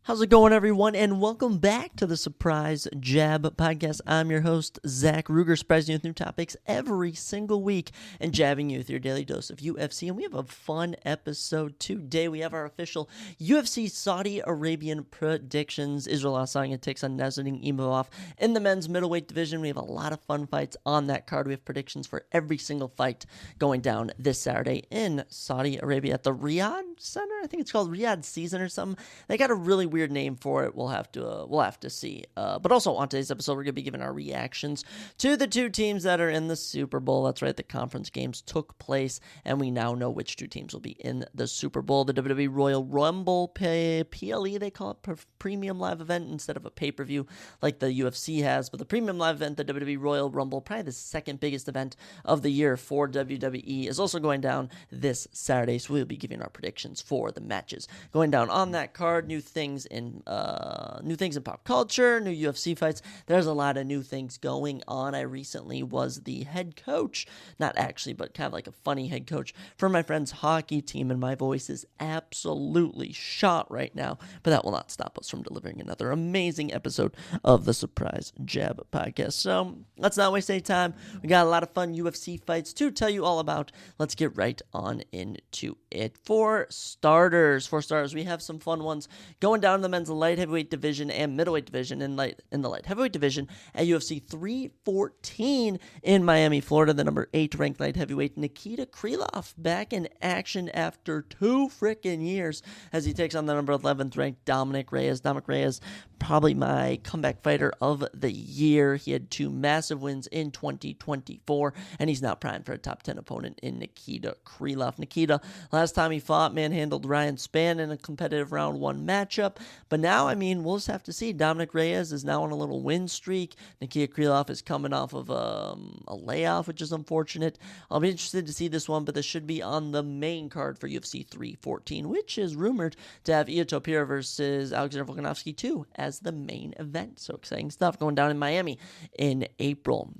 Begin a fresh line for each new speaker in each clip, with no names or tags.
How's it going, everyone? And welcome back to the Surprise Jab Podcast. I'm your host, Zach Ruger, surprising you with new topics every single week and jabbing you with your daily dose of UFC. And we have a fun episode today. We have our official UFC Saudi Arabian predictions. Israel Adesanya takes on Nasruddin Imavov in the men's middleweight division. We have a lot of fun fights on that card. We have predictions for every single fight going down this Saturday in Saudi Arabia at the Riyadh Center. I think it's called Riyadh Season or something. They got a really weird name for it. We'll have to see. But also on today's episode, we're going to be giving our reactions to the two teams that are in the Super Bowl. That's right, the conference games took place, and we now know which two teams will be in the Super Bowl. The WWE Royal Rumble, PLE, they call it, premium live event instead of a pay-per-view like the UFC has. But the premium live event, the WWE Royal Rumble, probably the second biggest event of the year for WWE, is also going down this Saturday. So we'll be giving our predictions for the matches going down on that card. New things in pop culture, new UFC fights. There's a lot of new things going on. I recently was the head coach, not actually, but kind of like a funny head coach for my friend's hockey team, and my voice is absolutely shot right now, but that will not stop us from delivering another amazing episode of the Surprise Jab Podcast. So let's not waste any time. We got a lot of fun UFC fights to tell you all about. Let's get right on into it. For starters, we have some fun ones going down in the men's light heavyweight division and middleweight division. In the light heavyweight division at UFC 314 in Miami, Florida, the number 8 ranked light heavyweight Nikita Krylov back in action after 2 freaking years as he takes on the number 11th ranked Dominic Reyes. Dominic Reyes, probably my comeback fighter of the year. He had 2 massive wins in 2024, and he's now primed for a top 10 opponent in Nikita Krylov. Nikita, last time he fought, manhandled Ryan Spann in a competitive round 1 matchup, but now, we'll just have to see. Dominic Reyes is now on a little win streak. Nikita Krylov is coming off of a layoff, which is unfortunate. I'll be interested to see this one, but this should be on the main card for UFC 314, which is rumored to have Ilia Topuria versus Alexander Volkanovski 2 as the main event. So exciting stuff going down in Miami in April.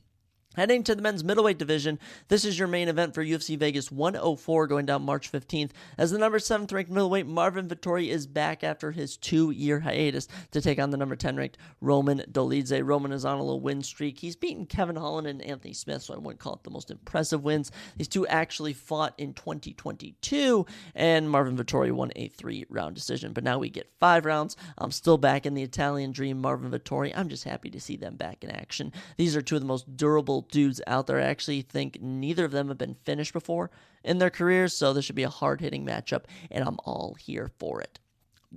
Heading to the men's middleweight division, this is your main event for UFC Vegas 104 going down March 15th as the number 7th ranked middleweight Marvin Vettori is back after his 2-year hiatus to take on the number 10 ranked Roman Dolidze. Roman is on a little win streak. He's beaten Kevin Holland and Anthony Smith, so I wouldn't call it the most impressive wins. These two actually fought in 2022, and Marvin Vettori won a 3-round decision. But now we get 5 rounds. I'm still back in the Italian dream, Marvin Vettori. I'm just happy to see them back in action. These are 2 of the most durable dudes out there. I actually think neither of them have been finished before in their careers, so this should be a hard-hitting matchup, and I'm all here for it.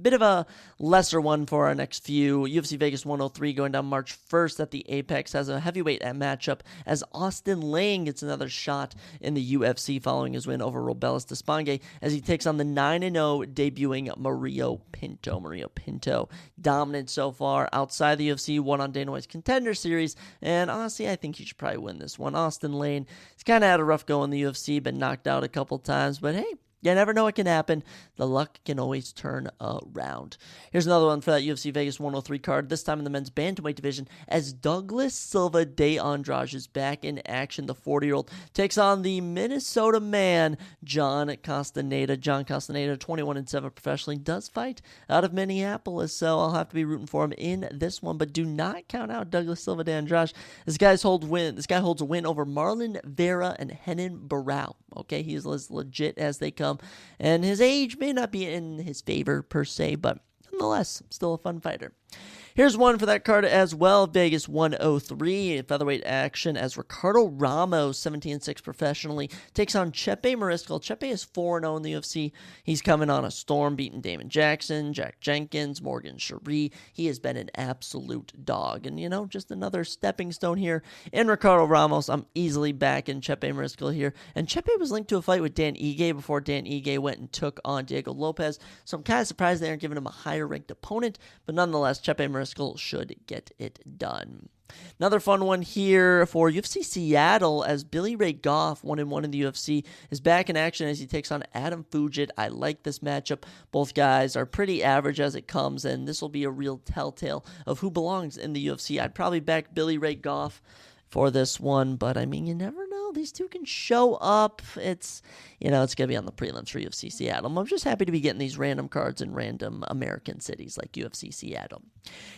Bit of a lesser one for our next few. UFC Vegas 103 going down March 1st at the Apex has a heavyweight matchup as Austin Lane gets another shot in the UFC following his win over Robelis Despange as he takes on the 9-0 debuting Mario Pinto. Mario Pinto dominant so far outside the UFC, won on Dana White's Contender Series, and honestly, I think he should probably win this one. Austin Lane, he's kind of had a rough go in the UFC, been knocked out a couple times, but hey, you never know what can happen. The luck can always turn around. Here's another one for that UFC Vegas 103 card, this time in the men's bantamweight division, as Douglas Silva de Andrade is back in action. The 40-year-old takes on the Minnesota man, John Castaneda. John Castaneda, 21-7 professionally, does fight out of Minneapolis, so I'll have to be rooting for him in this one, but do not count out Douglas Silva de Andrade. This guy holds a win over Marlon Vera and Renan Barão. Okay, he's as legit as they come. And his age may not be in his favor per se, but nonetheless, still a fun fighter. Here's one for that card as well. Vegas 103, featherweight action as Ricardo Ramos, 17-6 professionally, takes on Chepe Mariscal. Chepe is 4-0 in the UFC. He's coming on a storm, beating Damon Jackson, Jack Jenkins, Morgan Cherie. He has been an absolute dog. And, just another stepping stone here in Ricardo Ramos. I'm easily back in Chepe Mariscal here. And Chepe was linked to a fight with Dan Ige before Dan Ige went and took on Diego Lopez. So I'm kind of surprised they aren't giving him a higher-ranked opponent. But nonetheless, Chepe Mariscal should get it done. Another fun one here for UFC Seattle as Billy Ray Goff, 1-1 in the UFC, is back in action as he takes on Adam Fugit. I like this matchup. Both guys are pretty average as it comes, and this will be a real telltale of who belongs in the UFC. I'd probably back Billy Ray Goff for this one, but you never know. these two can show up. It's going to be on the prelims for UFC Seattle. I'm just happy to be getting these random cards in random American cities like UFC Seattle.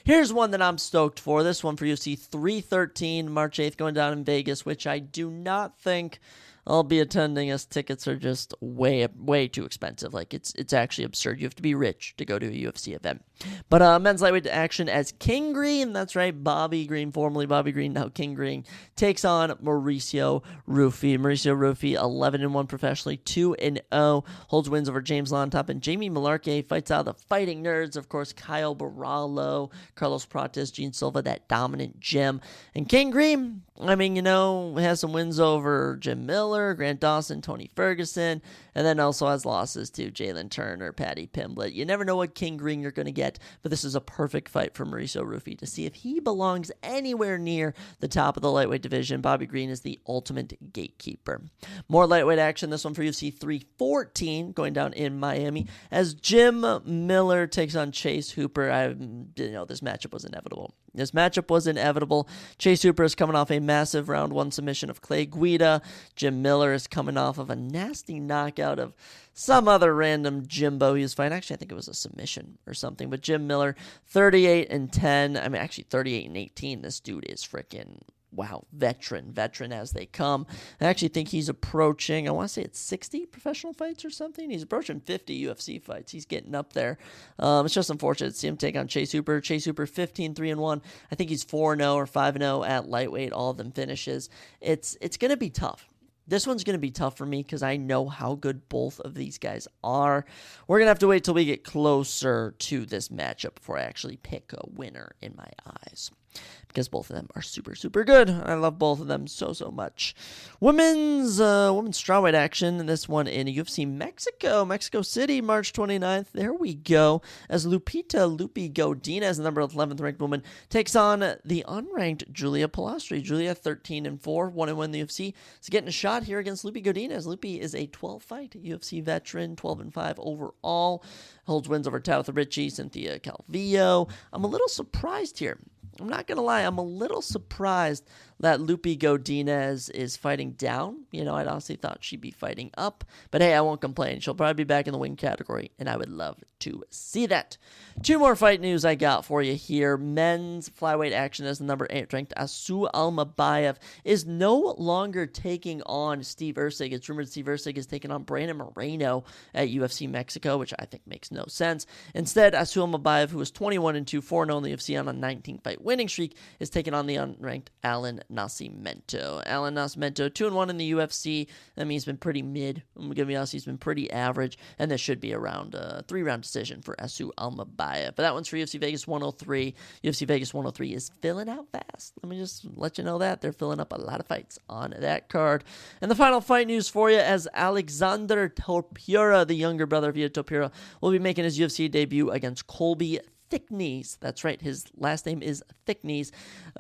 Here's one that I'm stoked for. This one for UFC 313, March 8th, going down in Vegas, which I do not think I'll be attending, as tickets are just way too expensive. Like, it's actually absurd. You have to be rich to go to a UFC event. But men's lightweight action as King Green, that's right, Bobby Green, formerly Bobby Green, now King Green, takes on Mauricio Rufy. Mauricio Rufy, 11-1 professionally, 2-0, holds wins over James Lontop and Jamie Malarkey, fights out of the Fighting Nerds, of course, Kyle Barallo, Carlos Prates, Gene Silva, that dominant gym. And King Green, has some wins over Jim Miller, Grant Dawson, Tony Ferguson, and then also has losses to Jalen Turner, Paddy Pimblett. You never know what King Green you're going to get, but this is a perfect fight for Mauricio Rufy to see if he belongs anywhere near the top of the lightweight division. Bobby Green is the ultimate gatekeeper. More lightweight action, this one for UFC 314, going down in Miami, as Jim Miller takes on Chase Hooper. This matchup was inevitable. Chase Hooper is coming off a massive round 1 submission of Clay Guida. Jim Miller is coming off of a nasty knockout of some other random Jimbo he was fighting. Actually, I think it was a submission or something. But Jim Miller, 38-10. 38-18. This dude is freaking, wow, veteran as they come. I actually think he's approaching, I want to say it's 60 professional fights or something. He's approaching 50 UFC fights. He's getting up there. It's just unfortunate to see him take on Chase Hooper. Chase Hooper, 15-3-1. I think he's 4-0 or 5-0 at lightweight. All of them finishes. It's going to be tough. This one's going to be tough for me because I know how good both of these guys are. We're going to have to wait till we get closer to this matchup before I actually pick a winner in my eyes, because both of them are super, super good. I love both of them so much. Women's strawweight action, and this one in UFC Mexico City, March 29th. There we go. As Lupi Godinez, the number 11th ranked woman, takes on the unranked Julia Pilastri. Julia, 13-4, 1-1 in the UFC. Is getting a shot here against Lupi Godinez. Lupi is a 12-fight UFC veteran, 12-5 overall. Holds wins over Tabitha Ritchie, Cynthia Calvillo. I'm a little surprised here. I'm not going to lie, I'm a little surprised that Lupi Godinez is fighting down. I'd honestly thought she'd be fighting up. But hey, I won't complain. She'll probably be back in the win category, and I would love to see that. 2 more fight news I got for you here. Men's flyweight action as the number 8 ranked Asu Almabayev is no longer taking on Steve Erceg. It's rumored Steve Erceg is taking on Brandon Moreno at UFC Mexico, which I think makes no sense. Instead, Asu Almabayev, who is 21-2, 4-0 in the UFC on a 19-fight winning streak, is taking on the unranked Alan Nascimento. Alan Nascimento, 2-1 in the UFC. That means he's been pretty mid. I'm going to be honest, he's been pretty average, and this should be around a 3-round decision for Asu Almabayev. But that one's for UFC Vegas 103. UFC Vegas 103 is filling out fast. Let me just let you know that. They're filling up a lot of fights on that card. And the final fight news for you, as Alexander Topuria, the younger brother of Ilia Topuria, will be making his UFC debut against Colby Thicknees. That's right, his last name is Thicknees.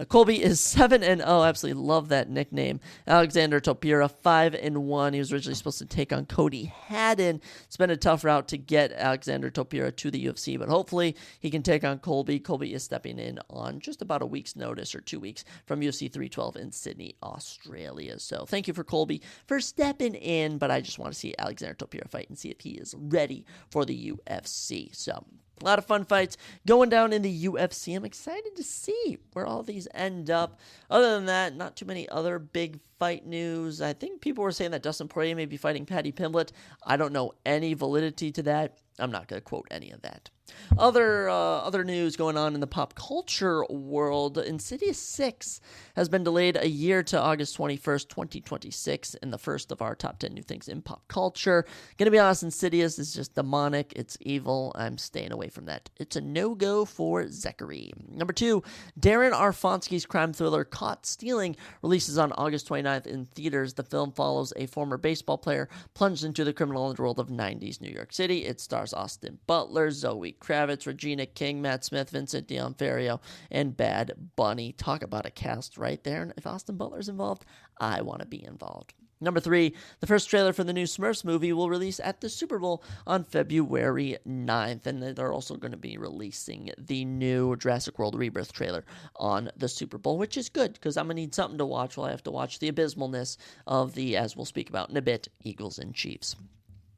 Colby is 7-0. Absolutely love that nickname. Alexander Topuria, 5-1. He was originally supposed to take on Cody Haddon. It's been a tough route to get Alexander Topuria to the UFC, but hopefully he can take on Colby. Colby is stepping in on just about a week's notice, or 2 weeks, from UFC 312 in Sydney, Australia. So thank you for Colby for stepping in, but I just want to see Alexander Topuria fight and see if he is ready for the UFC. So a lot of fun fights going down in the UFC. I'm excited to see where all these end up. Other than that, not too many other big fight news. I think people were saying that Dustin Poirier may be fighting Paddy Pimblett. I don't know any validity to that. I'm not going to quote any of that. Other news going on in the pop culture world. Insidious 6 has been delayed a year to August 21st, 2026, in the first of our top 10 new things in pop culture. Gonna be honest, Insidious is just demonic. It's evil. I'm staying away from that. It's a no-go for Zachary. Number 2, Darren Aronofsky's crime thriller Caught Stealing releases on August 29th in theaters. The film follows a former baseball player plunged into the criminal underworld of 90s New York City. It stars Austin Butler, Zoe Kravitz, Regina King, Matt Smith, Vincent D'Onofrio, and Bad Bunny. Talk about a cast right there. And if Austin Butler's involved, I want to be involved. Number 3, the first trailer for the new Smurfs movie will release at the Super Bowl on February 9th, and they're also going to be releasing the new Jurassic World Rebirth trailer on the Super Bowl, which is good, because I'm going to need something to watch while I have to watch the abysmalness of the, as we'll speak about in a bit, Eagles and Chiefs.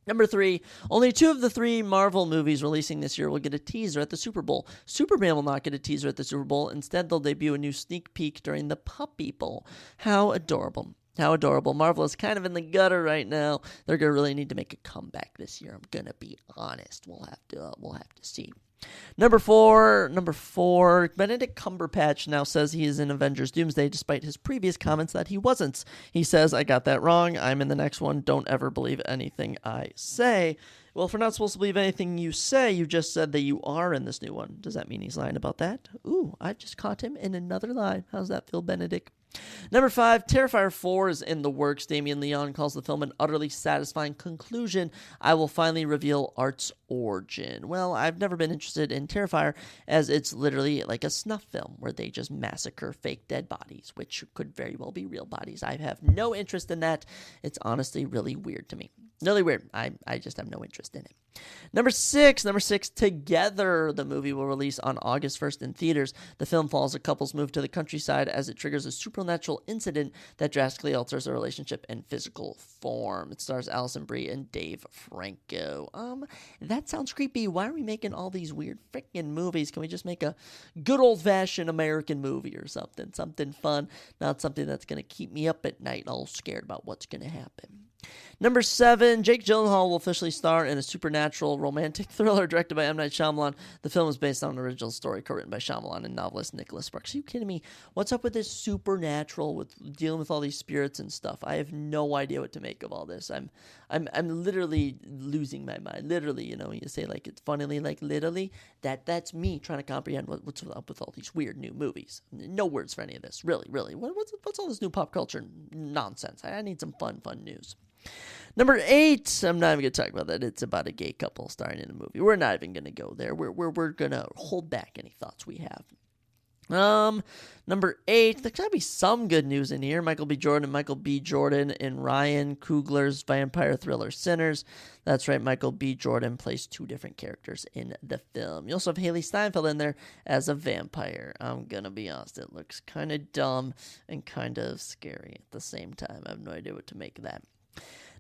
Number 3, only 2 of the 3 Marvel movies releasing this year will get a teaser at the Super Bowl. Superman will not get a teaser at the Super Bowl. Instead, they'll debut a new sneak peek during the Puppy Bowl. How adorable. How adorable. Marvel is kind of in the gutter right now. They're going to really need to make a comeback this year. I'm going to be honest. We'll have to see. Number four, Benedict Cumberbatch now says he is in Avengers Doomsday despite his previous comments that he wasn't. He says, I got that wrong. I'm in the next one. Don't ever believe anything I say. Well, if we're not supposed to believe anything you say, you just said that you are in this new one. Does that mean he's lying about that? Ooh, I just caught him in another lie. How's that feel, Benedict? Number 5, Terrifier 4 is in the works. Damien Leone calls the film an utterly satisfying conclusion. I will finally reveal Art's origin. Well, I've never been interested in Terrifier, as it's literally like a snuff film where they just massacre fake dead bodies, which could very well be real bodies. I have no interest in that. It's honestly really weird to me. Really weird. I just have no interest in it. Number six, Together, the movie will release on August 1st in theaters. The film follows a couple's move to the countryside as it triggers a supernatural incident that drastically alters their relationship and physical form. It stars Alison Brie and Dave Franco. That sounds creepy. Why are we making all these weird freaking movies? Can we just make a good old-fashioned American movie or something? Something fun, not something that's going to keep me up at night all scared about what's going to happen. Number 7, Jake Gyllenhaal will officially star in a supernatural romantic thriller directed by M. Night Shyamalan. The film is based on an original story co-written by Shyamalan and novelist Nicholas Sparks. Are you kidding me? What's up with this supernatural, with dealing with all these spirits and stuff? I have no idea what to make of all this. I'm literally losing my mind. Literally, you say like it's funnily like literally. That's me trying to comprehend what's up with all these weird new movies. No words for any of this. Really. What's all this new pop culture nonsense? I need some fun news. Number 8, I'm not even going to talk about that. It's about a gay couple starring in a movie. We're not even going to go there. We're going to hold back any thoughts we have. Number 8, there's got to be some good news in here. Michael B. Jordan in Ryan Coogler's vampire thriller Sinners. That's right, Michael B. Jordan plays 2 different characters in the film. You also have Haley Steinfeld in there as a vampire. I'm going to be honest, it looks kind of dumb and kind of scary at the same time. I have no idea what to make of that.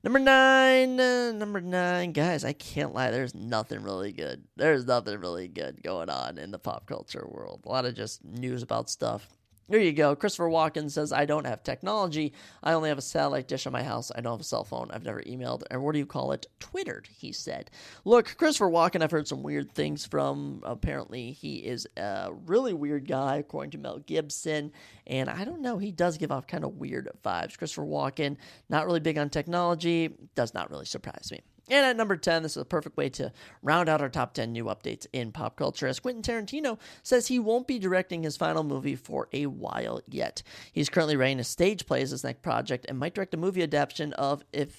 Number 9, guys, I can't lie, there's nothing really good. There's nothing really good going on in the pop culture world. A lot of just news about stuff. There you go. Christopher Walken says, I don't have technology. I only have a satellite dish on my house. I don't have a cell phone. I've never emailed. And what do you call it? Twittered, he said. Look, Christopher Walken, I've heard some weird things from. Apparently, he is a really weird guy, according to Mel Gibson. And I don't know. He does give off kind of weird vibes. Christopher Walken, not really big on technology. Does not really surprise me. And at number 10, this is a perfect way to round out our top 10 new updates in pop culture, as Quentin Tarantino says he won't be directing his final movie for a while yet. He's currently writing a stage play as his next project and might direct a movie adaptation of his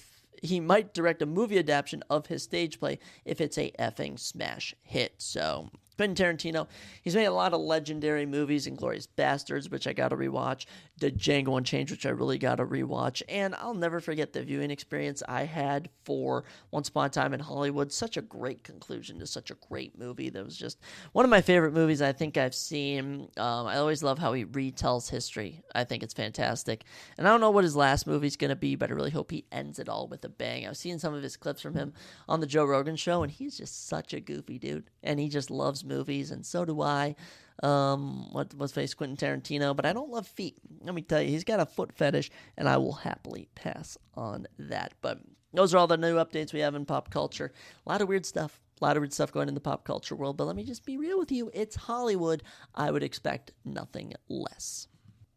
stage play if it's a effing smash hit. So Quentin Tarantino, he's made a lot of legendary movies, Inglourious Bastards, which I got to rewatch, The Django Unchained, which I really got to rewatch, and I'll never forget the viewing experience I had for Once Upon a Time in Hollywood. Such a great conclusion to such a great movie. That was just one of my favorite movies I think I've seen. I always love how he retells history. I think it's fantastic. And I don't know what his last movie's going to be, but I really hope he ends it all with a bang. I've seen some of his clips from him on the Joe Rogan show, and he's just such a goofy dude, and he just loves movies, and so do I. What's face Quentin Tarantino, but I don't love feet. Let me tell you, he's got a foot fetish, and I will happily pass on that. But those are all the new updates we have in pop culture. A lot of weird stuff. A lot of weird stuff going in the pop culture world, but let me just be real with you. It's Hollywood. I would expect nothing less.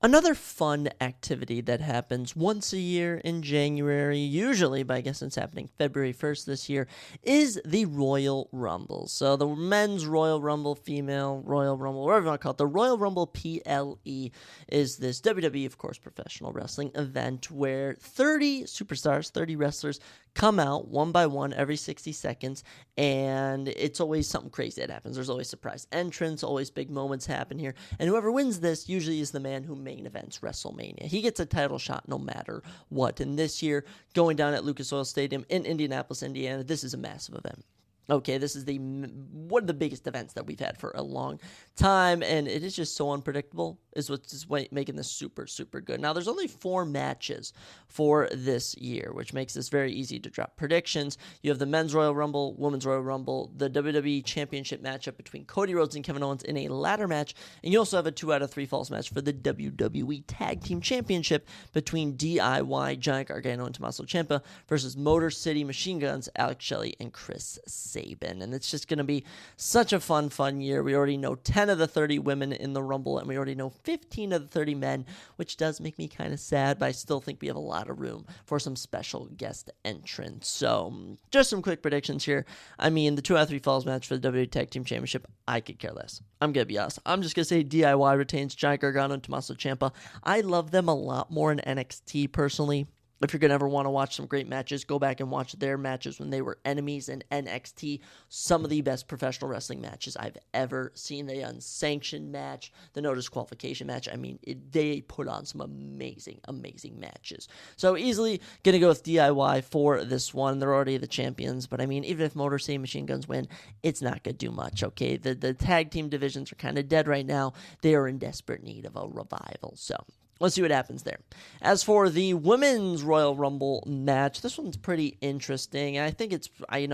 Another fun activity that happens once a year in January, usually, but I guess it's happening February 1st this year, is the Royal Rumble. So the men's Royal Rumble, female Royal Rumble, whatever you want to call it, the Royal Rumble PLE is this WWE, of course, professional wrestling event where 30 superstars, 30 wrestlers come out one by one every 60 seconds, and it's always something crazy that happens. There's always surprise entrance, always big moments happen here, and whoever wins this usually is the man who main events WrestleMania. He gets a title shot no matter what, and this year, going down at Lucas Oil Stadium in Indianapolis, Indiana, this is a massive event. Okay, this is one of the biggest events that we've had for a long time, and it is just so unpredictable is what's making this super, super good. Now, there's only 4 matches for this year, which makes this very easy to drop predictions. You have the Men's Royal Rumble, Women's Royal Rumble, the WWE Championship matchup between Cody Rhodes and Kevin Owens in a ladder match, and you also have a 2 out of 3 falls match for the WWE Tag Team Championship between DIY, Johnny Gargano and Tommaso Ciampa versus Motor City Machine Guns, Alex Shelley and Chris Sabin. And it's just going to be such a fun year. We already know 10 of the 30 women in the Rumble, and we already know 15 of the 30 men, which does make me kind of sad, but I still think we have a lot of room for some special guest entrants. So, just some quick predictions here. I mean, the 2 out of 3 falls match for the WWE Tag Team Championship, I could care less. I'm going to be honest. I'm just going to say DIY retains Johnny Gargano and Tommaso Ciampa. I love them a lot more in NXT, personally. If you're going to ever want to watch some great matches, go back and watch their matches when they were enemies in NXT. Some of the best professional wrestling matches I've ever seen. The unsanctioned match, the no disqualification match. I mean, they put on some amazing, amazing matches. So easily going to go with DIY for this one. They're already the champions. But I mean, even if Motor City Machine Guns win, it's not going to do much, okay? The tag team divisions are kind of dead right now. They are in desperate need of a revival. So let's see what happens there. As for the Women's Royal Rumble match, this one's pretty interesting. And I think I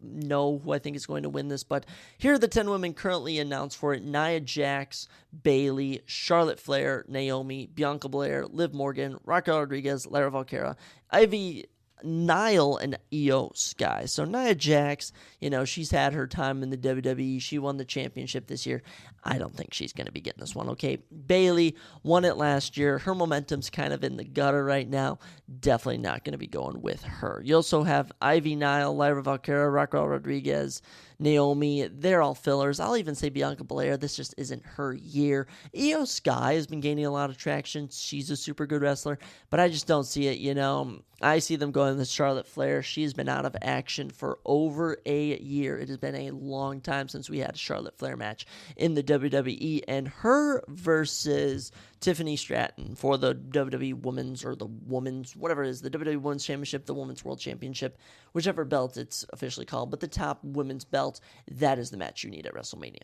know who I think is going to win this, but here are the 10 women currently announced for it. Nia Jax, Bayley, Charlotte Flair, Naomi, Bianca Belair, Liv Morgan, Raquel Rodriguez, Lara Valkyria, Ivy Nile, and Io Sky. So Nia Jax, she's had her time in the WWE. She won the championship this year. I don't think she's going to be getting this one, okay? Bayley won it last year. Her momentum's kind of in the gutter right now. Definitely not going to be going with her. You also have Ivy Nile, Lyra Valkyria, Raquel Rodriguez, Naomi. They're all fillers. I'll even say Bianca Belair. This just isn't her year. Io Sky has been gaining a lot of traction. She's a super good wrestler, but I just don't see it, I see them going with Charlotte Flair. She's been out of action for over a year. It has been a long time since we had a Charlotte Flair match in the WWE, and her versus Tiffany Stratton for the WWE Women's, or the Women's, whatever it is, the WWE Women's Championship, the Women's World Championship, whichever belt it's officially called, but the top women's belt, that is the match you need at WrestleMania.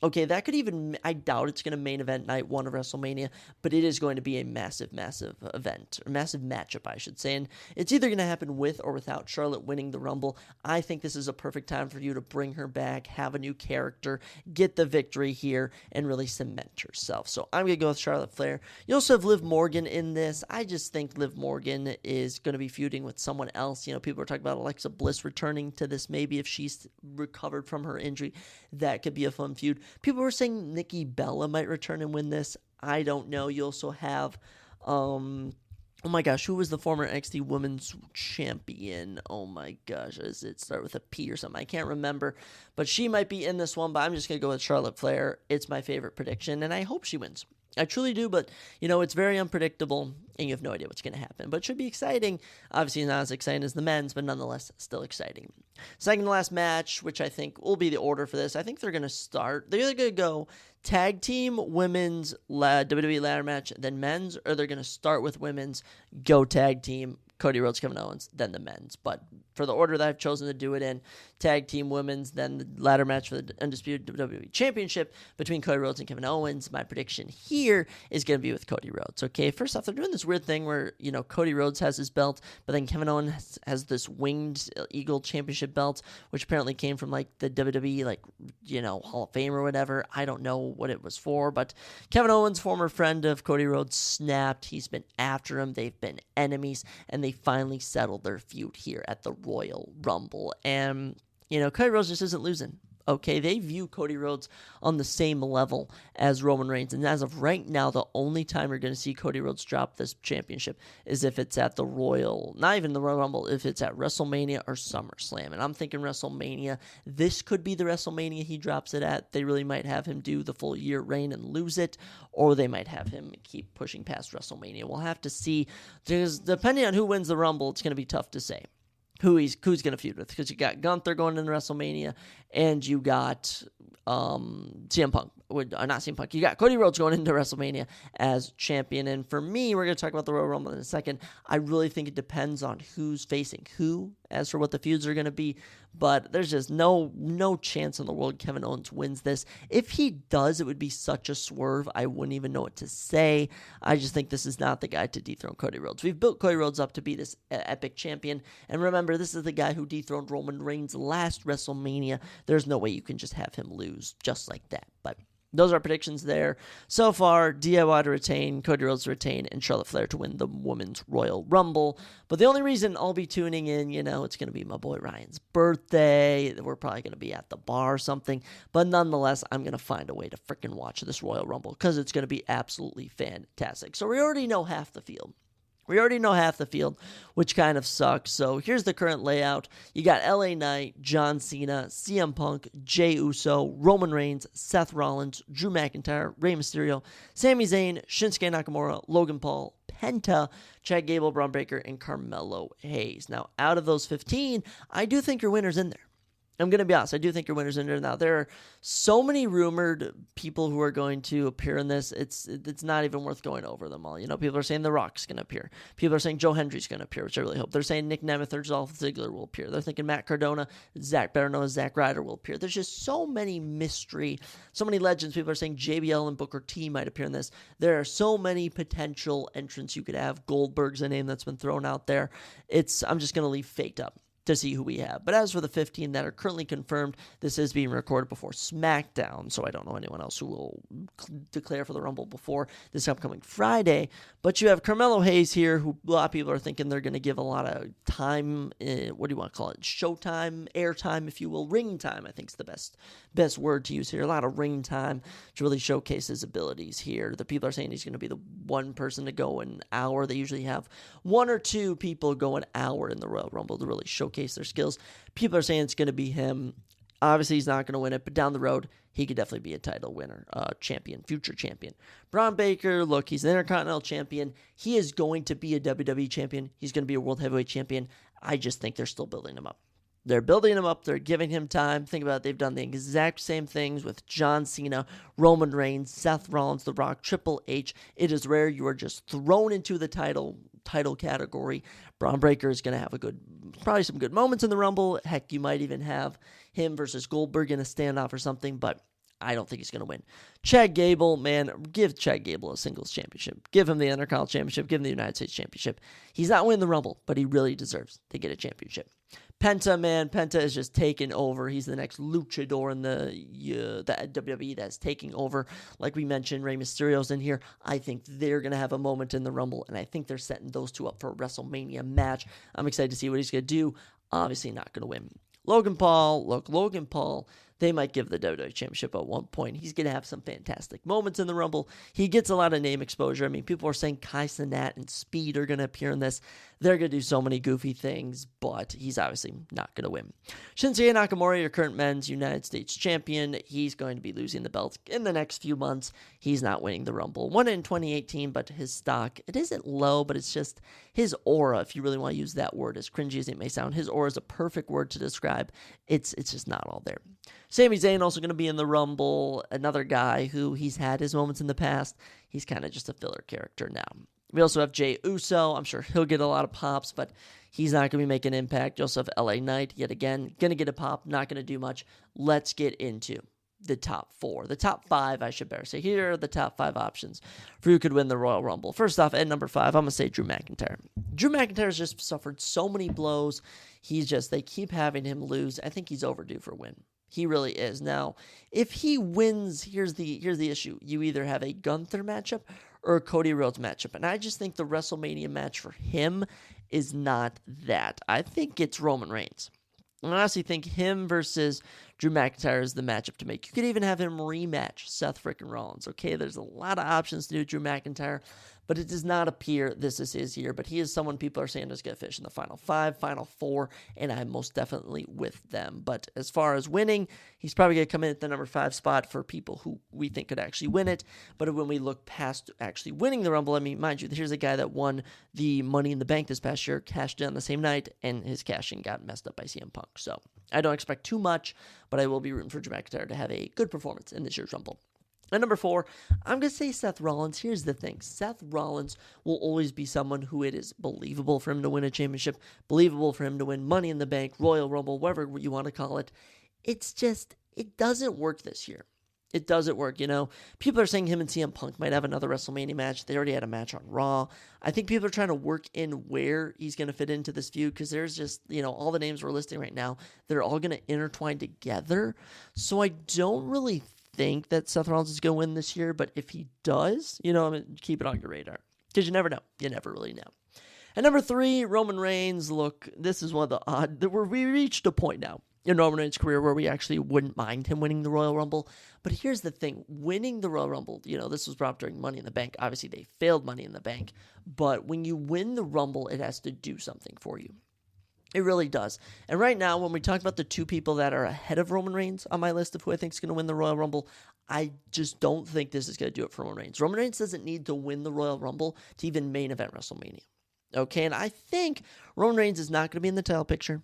Okay, that could even, I doubt it's going to main event night 1 of WrestleMania, but it is going to be a massive, massive event, or massive matchup, I should say, and it's either going to happen with or without Charlotte winning the Rumble. I think this is a perfect time for you to bring her back, have a new character, get the victory here, and really cement herself. So I'm going to go with Charlotte Flair. You also have Liv Morgan in this. I just think Liv Morgan is going to be feuding with someone else. People are talking about Alexa Bliss returning to this, maybe if she's recovered from her injury. That could be a fun feud. People were saying Nikki Bella might return and win this. I don't know. You also have, oh my gosh, who was the former NXT Women's Champion? Oh my gosh, does it start with a P or something? I can't remember, but she might be in this one, but I'm just going to go with Charlotte Flair. It's my favorite prediction, and I hope she wins. I truly do, but, it's very unpredictable, and you have no idea what's going to happen. But it should be exciting. Obviously not as exciting as the men's, but nonetheless still exciting. Second to last match, which I think will be the order for this. I think they're either going to go tag team, women's, WWE ladder match, then men's, or they're going to start with women's, go tag team, Cody Rhodes, Kevin Owens, then the men's. But for the order that I've chosen to do it in, tag team women's, then the ladder match for the undisputed WWE Championship between Cody Rhodes and Kevin Owens. My prediction here is going to be with Cody Rhodes. Okay, first off, they're doing this weird thing where, Cody Rhodes has his belt, but then Kevin Owens has this winged Eagle Championship belt, which apparently came from, the WWE, Hall of Fame or whatever. I don't know what it was for, but Kevin Owens, former friend of Cody Rhodes, snapped. He's been after him. They've been enemies, and they finally settled their feud here at the Royal Rumble. And, Cody Rhodes just isn't losing. okay? They view Cody Rhodes on the same level as Roman Reigns. And as of right now, the only time you're going to see Cody Rhodes drop this championship is if it's at the not even the Royal Rumble, if it's at WrestleMania or SummerSlam. And I'm thinking WrestleMania. This could be the WrestleMania he drops it at. They really might have him do the full year reign and lose it, or they might have him keep pushing past WrestleMania. We'll have to see. Depending on who wins the Rumble, it's going to be tough to say who's going to feud with, because you got Gunther going into WrestleMania, and you got CM Punk. Not CM Punk. You got Cody Rhodes going into WrestleMania as champion. And for me, we're going to talk about the Royal Rumble in a second. I really think it depends on who's facing who as for what the feuds are going to be. But there's just no chance in the world Kevin Owens wins this. If he does, it would be such a swerve. I wouldn't even know what to say. I just think this is not the guy to dethrone Cody Rhodes. We've built Cody Rhodes up to be this epic champion. And remember, this is the guy who dethroned Roman Reigns last WrestleMania. There's no way you can just have him lose just like that. But those are our predictions there. So far, DIY to retain, Cody Rhodes to retain, and Charlotte Flair to win the Women's Royal Rumble. But the only reason I'll be tuning in, it's going to be my boy Ryan's birthday. We're probably going to be at the bar or something. But nonetheless, I'm going to find a way to freaking watch this Royal Rumble because it's going to be absolutely fantastic. So we already know half the field. Which kind of sucks. So here's the current layout. You got LA Knight, John Cena, CM Punk, Jey Uso, Roman Reigns, Seth Rollins, Drew McIntyre, Rey Mysterio, Sami Zayn, Shinsuke Nakamura, Logan Paul, Penta, Chad Gable, Braun Breaker, and Carmelo Hayes. Now, out of those 15, I do think your winner's in there. I'm going to be honest, I do think your winner's in there. Now, there are so many rumored people who are going to appear in this, it's not even worth going over them all. People are saying The Rock's going to appear. People are saying Joe Hendry's going to appear, which I really hope. They're saying Nick Nemeth or Dolph Ziggler will appear. They're thinking Matt Cardona, better known as Zack Ryder, will appear. There's just so many mystery, so many legends. People are saying JBL and Booker T might appear in this. There are so many potential entrants you could have. Goldberg's a name that's been thrown out there. I'm just going to leave fate up to see who we have. But as for the 15 that are currently confirmed, this is being recorded before SmackDown, so I don't know anyone else who will declare for the Rumble before this upcoming Friday. But you have Carmelo Hayes here, who a lot of people are thinking they're going to give a lot of time, what do you want to call it, showtime, airtime, if you will, ring time, I think is the best word to use here. A lot of ring time to really showcase his abilities here. The people are saying he's going to be the one person to go an hour. They usually have one or two people go an hour in the Royal Rumble to really showcase their skills. People are saying it's going to be him. Obviously, he's not going to win it, but down the road, he could definitely be a title winner, champion, future champion. Braun Breaker, look, he's an Intercontinental champion. He is going to be a WWE champion. He's going to be a World Heavyweight champion. I just think they're still building him up. They're building him up. They're giving him time. Think about it. They've done the exact same things with John Cena, Roman Reigns, Seth Rollins, The Rock, Triple H. It is rare you are just thrown into the title category. Braun Breaker is going to have probably some good moments in the Rumble. Heck, you might even have him versus Goldberg in a standoff or something, but I don't think he's going to win. Chad Gable, man, give Chad Gable a singles championship. Give him the Intercontinental Championship. Give him the United States Championship. He's not winning the Rumble, but he really deserves to get a championship. Penta is just taking over. He's the next luchador in the WWE that's taking over. Like we mentioned, Rey Mysterio's in here. I think they're going to have a moment in the Rumble, and I think they're setting those two up for a WrestleMania match. I'm excited to see what he's going to do. Obviously not going to win. Logan Paul, they might give the WWE Championship at one point. He's going to have some fantastic moments in the Rumble. He gets a lot of name exposure. I mean, people are saying Kai Cenat and Speed are going to appear in this. They're going to do so many goofy things, but he's obviously not going to win. Shinsuke Nakamura, your current men's United States champion, he's going to be losing the belt in the next few months. He's not winning the Rumble. Won it in 2018, but his stock, it isn't low, but it's just his aura, if you really want to use that word, as cringy as it may sound. His aura is a perfect word to describe. It's just not all there. Sami Zayn also going to be in the Rumble, another guy who he's had his moments in the past. He's kind of just a filler character now. We also have Jey Uso. I'm sure he'll get a lot of pops, but he's not going to be making an impact. You also have LA Knight, yet again, going to get a pop, not going to do much. Let's get into the top four. The top five, I should better say. Here are the top five options for who could win the Royal Rumble. First off, at number 5, I'm going to say Drew McIntyre. Drew McIntyre's just suffered so many blows. They keep having him lose. I think he's overdue for a win. He really is. Now, if he wins, here's the issue. You either have a Gunther matchup or a Cody Rhodes matchup. And I just think the WrestleMania match for him is not that. I think it's Roman Reigns. I honestly think him versus Drew McIntyre is the matchup to make. You could even have him rematch Seth frickin' Rollins, okay? There's a lot of options to do Drew McIntyre, but it does not appear this is his year. But he is someone people are saying does get fish in the final 5, final 4, and I'm most definitely with them. But as far as winning, he's probably going to come in at the number 5 spot for people who we think could actually win it. But when we look past actually winning the Rumble, I mean, mind you, here's a guy that won the Money in the Bank this past year, cashed in on the same night, and his cashing got messed up by CM Punk. So I don't expect too much, but I will be rooting for Drew McIntyre to have a good performance in this year's Rumble. At number 4, I'm going to say Seth Rollins. Here's the thing. Seth Rollins will always be someone who it is believable for him to win a championship, believable for him to win Money in the Bank, Royal Rumble, whatever you want to call it. It's just, it doesn't work this year. It doesn't work, People are saying him and CM Punk might have another WrestleMania match. They already had a match on Raw. I think people are trying to work in where he's going to fit into this feud because there's just, all the names we're listing right now, they're all going to intertwine together. So I don't really think that Seth Rollins is going to win this year, but if he does, keep it on your radar because you never know. You never really know. At number 3, Roman Reigns. Look, this is one of the odd, we reached a point now in Roman Reigns' career where we actually wouldn't mind him winning the Royal Rumble. But here's the thing. Winning the Royal Rumble, this was brought up during Money in the Bank. Obviously, they failed Money in the Bank. But when you win the Rumble, it has to do something for you. It really does. And right now, when we talk about the 2 people that are ahead of Roman Reigns on my list of who I think is going to win the Royal Rumble, I just don't think this is going to do it for Roman Reigns. Roman Reigns doesn't need to win the Royal Rumble to even main event WrestleMania. Okay, and I think Roman Reigns is not going to be in the title picture.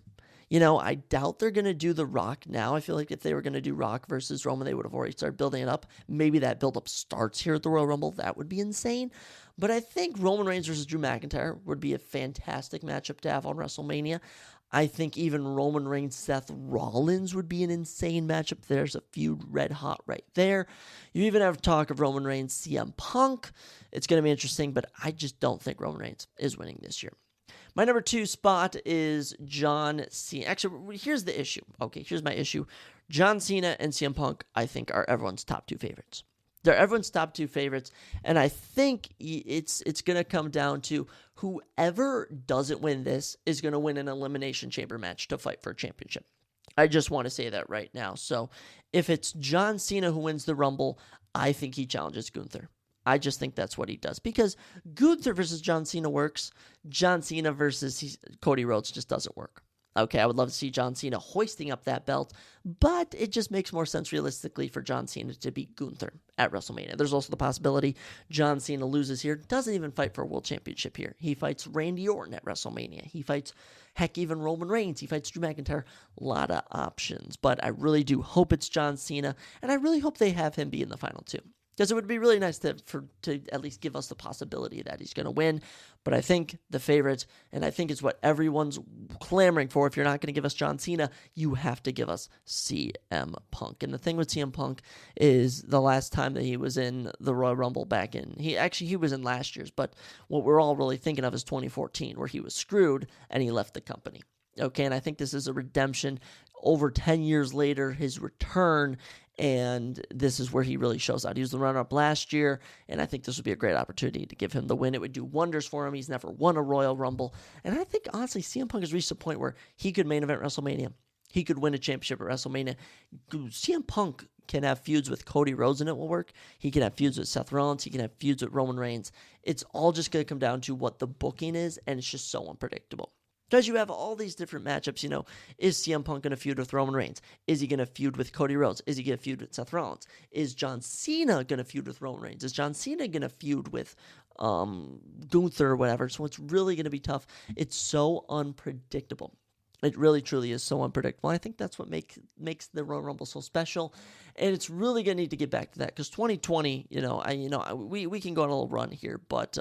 I doubt they're going to do The Rock now. I feel like if they were going to do Rock versus Roman, they would have already started building it up. Maybe that build-up starts here at the Royal Rumble. That would be insane. But I think Roman Reigns versus Drew McIntyre would be a fantastic matchup to have on WrestleMania. I think even Roman Reigns, Seth Rollins would be an insane matchup. There's a feud red hot right there. You even have talk of Roman Reigns, CM Punk. It's going to be interesting, but I just don't think Roman Reigns is winning this year. My number 2 spot is John Cena. Actually, here's the issue. Okay, here's my issue. John Cena and CM Punk, I think, are everyone's top 2 favorites. They're everyone's top 2 favorites, and I think it's going to come down to whoever doesn't win this is going to win an Elimination Chamber match to fight for a championship. I just want to say that right now. So if it's John Cena who wins the Rumble, I think he challenges Gunther. I just think that's what he does because Gunther versus John Cena works. John Cena versus Cody Rhodes just doesn't work. Okay, I would love to see John Cena hoisting up that belt, but it just makes more sense realistically for John Cena to beat Gunther at WrestleMania. There's also the possibility John Cena loses here, doesn't even fight for a world championship here. He fights Randy Orton at WrestleMania. He fights, heck, even Roman Reigns. He fights Drew McIntyre. A lot of options, but I really do hope it's John Cena, and I really hope they have him be in the final 2. Because it would be really nice to at least give us the possibility that he's going to win. But I think the favorite, and I think it's what everyone's clamoring for, if you're not going to give us John Cena, you have to give us CM Punk. And the thing with CM Punk is the last time that he was in the Royal Rumble back in, he was in last year's, but what we're all really thinking of is 2014, where he was screwed and he left the company. Okay, and I think this is a redemption. Over 10 years later, his return, and this is where he really shows out. He was the runner-up last year, and I think this would be a great opportunity to give him the win. It would do wonders for him. He's never won a Royal Rumble, and I think, honestly, CM Punk has reached a point where he could main event WrestleMania. He could win a championship at WrestleMania. CM Punk can have feuds with Cody Rhodes, and it will work. He can have feuds with Seth Rollins. He can have feuds with Roman Reigns. It's all just going to come down to what the booking is, and it's just so unpredictable. Because you have all these different matchups, is CM Punk going to feud with Roman Reigns? Is he going to feud with Cody Rhodes? Is he going to feud with Seth Rollins? Is John Cena going to feud with Roman Reigns? Is John Cena going to feud with Gunther or whatever? So it's really going to be tough. It's so unpredictable. It really, truly is so unpredictable. I think that's what makes the Royal Rumble so special, and it's really going to need to get back to that because 2020, we can go on a little run here, but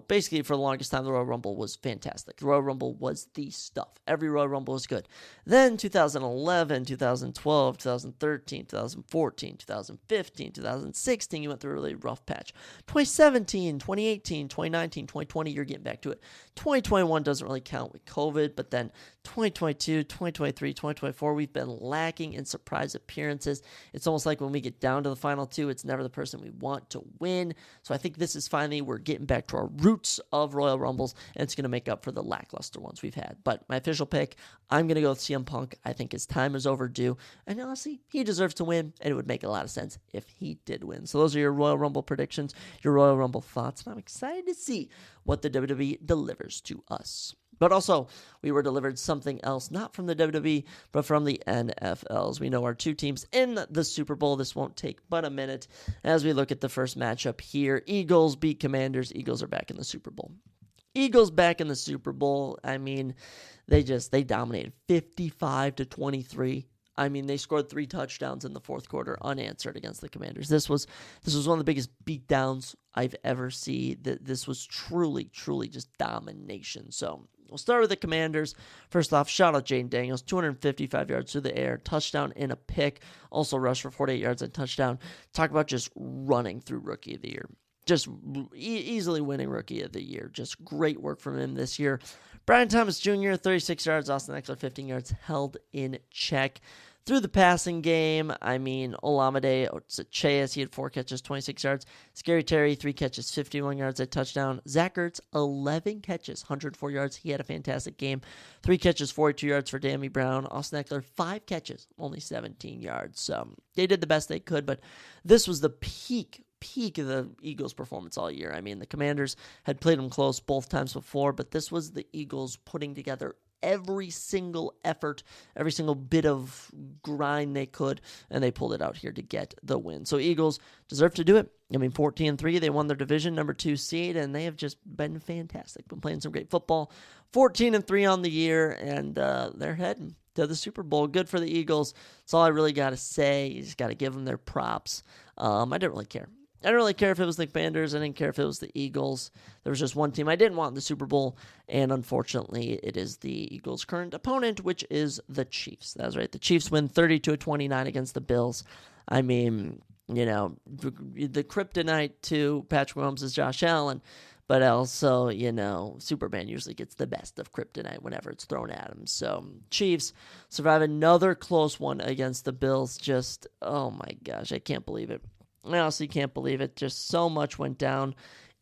basically for the longest time, the Royal Rumble was fantastic. The Royal Rumble was the stuff. Every Royal Rumble was good. Then 2011, 2012, 2013, 2014, 2015, 2016, you went through a really rough patch. 2017, 2018, 2019, 2020, you're getting back to it. 2021 doesn't really count with COVID, but then 2022, 2023, 2024, we've been lacking in surprise appearances. It's almost like when we get down to the final 2, it's never the person we want to win. So I think this is finally, we're getting back back to our roots of Royal Rumbles, and it's going to make up for the lackluster ones we've had. But my official pick, I'm going to go with CM Punk. I think his time is overdue, and honestly, he deserves to win, and it would make a lot of sense if he did win. So those are your Royal Rumble predictions, your Royal Rumble thoughts, and I'm excited to see what the WWE delivers to us. But also, we were delivered something else, not from the WWE, but from the NFLs. We know our two teams in the Super Bowl. This won't take but a minute as we look at the first matchup here. Eagles beat Commanders. Eagles are back in the Super Bowl. Eagles back in the Super Bowl. I mean, they dominated 55-23. I mean, they scored 3 touchdowns in the fourth quarter unanswered against the Commanders. This was one of the biggest beatdowns I've ever seen. This was truly just domination. So we'll start with the Commanders. First off, shout out Jaden Daniels, 255 yards through the air, touchdown and a pick. Also rushed for 48 yards and touchdown. Talk about just running through Rookie of the Year. Just easily winning Rookie of the Year. Just great work from him this year. Brian Thomas Jr., 36 yards. Austin Eckler, 15 yards, held in check. Through the passing game, I mean, Olamide Ocheas, he had 4 catches, 26 yards. Scary Terry, 3 catches, 51 yards, a touchdown. Zach Ertz, 11 catches, 104 yards. He had a fantastic game. 3 catches, 42 yards for Dammy Brown. Austin Eckler, 5 catches, only 17 yards. So they did the best they could, but this was the peak of the Eagles' performance all year. I mean, the Commanders had played them close both times before, but this was the Eagles putting together every single effort, every single bit of grind they could, and they pulled it out here to get the win. So Eagles deserve to do it. I mean, 14-3, they won their division, number 2 seed, and they have just been fantastic. Been playing some great football. 14-3 on the year, and they're heading to the Super Bowl. Good for the Eagles. That's all I really got to say. You just got to give them their props. I didn't really care. I didn't really care if it was the Commanders. I didn't care if it was the Eagles. There was just one team I didn't want in the Super Bowl, and unfortunately, it is the Eagles' current opponent, which is the Chiefs. That's right. The Chiefs win 32-29 against the Bills. I mean, you know, the kryptonite to Patrick Mahomes is Josh Allen, but also, you know, Superman usually gets the best of kryptonite whenever it's thrown at him. So, Chiefs survive another close one against the Bills. Just, oh my gosh, I can't believe it. I honestly can't believe it. Just so much went down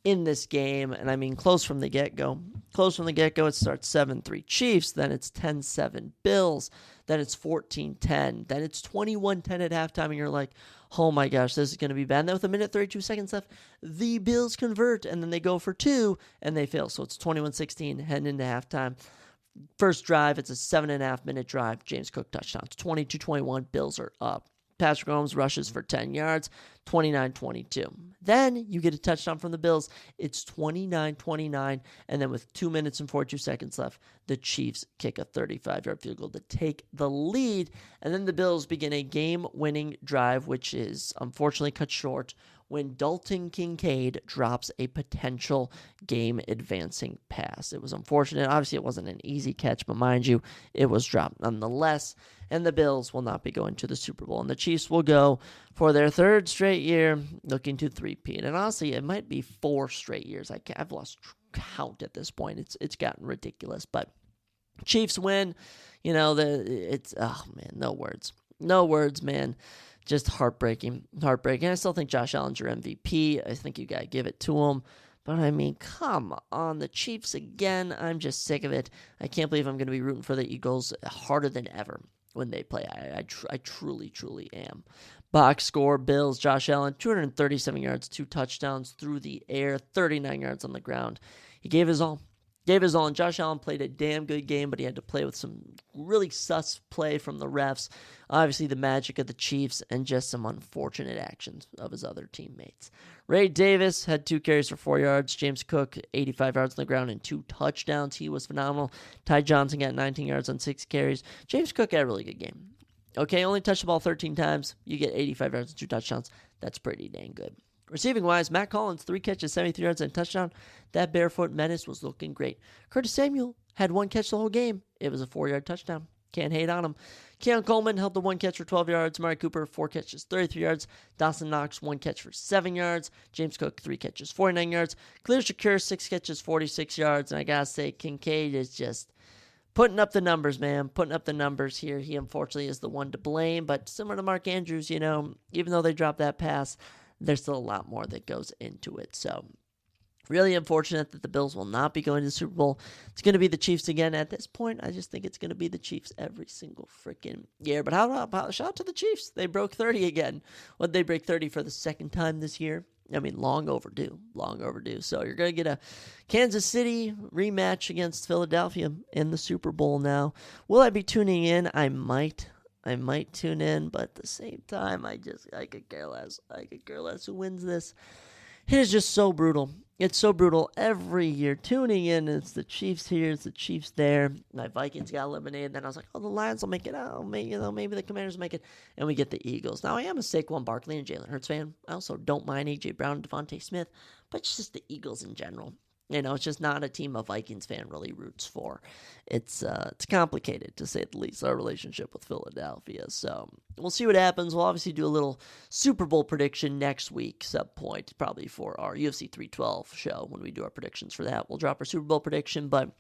in this game. And I mean, close from the get-go. It starts 7-3 Chiefs. Then it's 10-7 Bills. Then it's 14-10. Then it's 21-10 at halftime. And you're like, oh my gosh, this is going to be bad. And then with 1:32 left, the Bills convert. And then they go for 2. And they fail. So it's 21-16 heading into halftime. First drive, it's a 7.5-minute drive. James Cook touchdowns. 22-21. Bills are up. Patrick Mahomes rushes for 10 yards, 29-22. Then you get a touchdown from the Bills. It's 29-29, and then with 2 minutes and 42 seconds left, the Chiefs kick a 35-yard field goal to take the lead, and then the Bills begin a game-winning drive, which is unfortunately cut short when Dalton Kincaid drops a potential game-advancing pass. It was unfortunate. Obviously, it wasn't an easy catch, but mind you, it was dropped nonetheless. And the Bills will not be going to the Super Bowl. And the Chiefs will go for their 3rd straight year looking to three-peat. And honestly, it might be 4 straight years. I've lost count at this point. It's gotten ridiculous. But Chiefs win. You know, no words. No words, man. Just heartbreaking. I still think Josh Allen's your MVP. I think you got to give it to him. But, I mean, come on. The Chiefs again. I'm just sick of it. I can't believe I'm going to be rooting for the Eagles harder than ever when they play. I truly am. Box score, Bills, Josh Allen, 237 yards, 2 touchdowns through the air, 39 yards on the ground. He gave his all. And Josh Allen played a damn good game, but he had to play with some really sus play from the refs. Obviously, the magic of the Chiefs and just some unfortunate actions of his other teammates. Ray Davis had 2 carries for 4 yards. James Cook, 85 yards on the ground and 2 touchdowns. He was phenomenal. Ty Johnson got 19 yards on 6 carries. James Cook had a really good game. Okay, only touched the ball 13 times. You get 85 yards and 2 touchdowns. That's pretty dang good. Receiving-wise, Matt Collins, 3 catches, 73 yards, and a touchdown. That barefoot menace was looking great. Curtis Samuel had 1 catch the whole game. It was a 4-yard touchdown. Can't hate on him. Keon Coleman held the 1 catch for 12 yards. Amari Cooper, 4 catches, 33 yards. Dawson Knox, 1 catch for 7 yards. James Cook, 3 catches, 49 yards. Khalil Shakir, 6 catches, 46 yards. And I got to say, Kincaid is just putting up the numbers, man. Putting up the numbers here. He, unfortunately, is the one to blame. But similar to Mark Andrews, even though they dropped that pass, there's still a lot more that goes into it. So, Really unfortunate that the Bills will not be going to the Super Bowl. It's going to be the Chiefs again. At this point, I just think it's going to be the Chiefs every single freaking year. But shout out to the Chiefs. They broke 30 again. Would they break 30 for the second time this year? I mean, long overdue. Long overdue. So you're going to get a Kansas City rematch against Philadelphia in the Super Bowl now. Will I be tuning in? I might tune in, but at the same time, I could care less. I could care less who wins this. It is just so brutal. It's so brutal every year. Tuning in, it's the Chiefs here, it's the Chiefs there. My Vikings got eliminated. Then I was like, the Lions will make it. Maybe the Commanders will make it. And we get the Eagles. Now, I am a Saquon Barkley and Jalen Hurts fan. I also don't mind A.J. Brown and Devontae Smith, but it's just the Eagles in general. It's just not a team a Vikings fan really roots for. It's complicated, to say the least, our relationship with Philadelphia. So we'll see what happens. We'll obviously do a little Super Bowl prediction next week, sub point, probably for our UFC 312 show when we do our predictions for that. We'll drop our Super Bowl prediction, but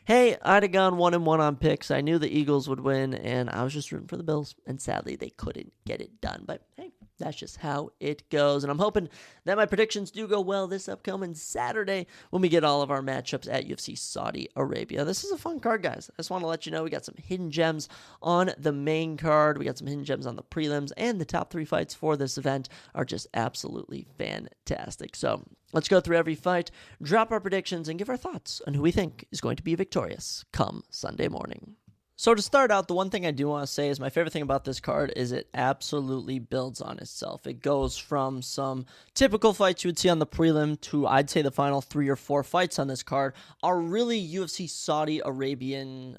hey, I'd have gone 1-1 on picks. I knew the Eagles would win, and I was just rooting for the Bills, and sadly they couldn't get it done. But hey, that's just how it goes. And I'm hoping that my predictions do go well this upcoming Saturday when we get all of our matchups at UFC Saudi Arabia. This is a fun card, guys. I just want to let you know we got some hidden gems on the main card. We got some hidden gems on the prelims, and the top 3 fights for this event are just absolutely fantastic. So let's go through every fight, drop our predictions, and give our thoughts on who we think is going to be victorious come Sunday morning. So to start out, the one thing I do want to say is my favorite thing about this card is it absolutely builds on itself. It goes from some typical fights you would see on the prelim to, I'd say, the final 3 or 4 fights on this card are really UFC Saudi Arabian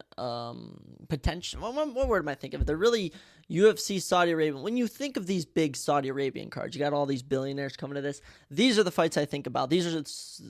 potential. What word am I thinking of? They're really UFC Saudi Arabia. When you think of these big Saudi Arabian cards, you got all these billionaires coming to this. These are the fights I think about. These are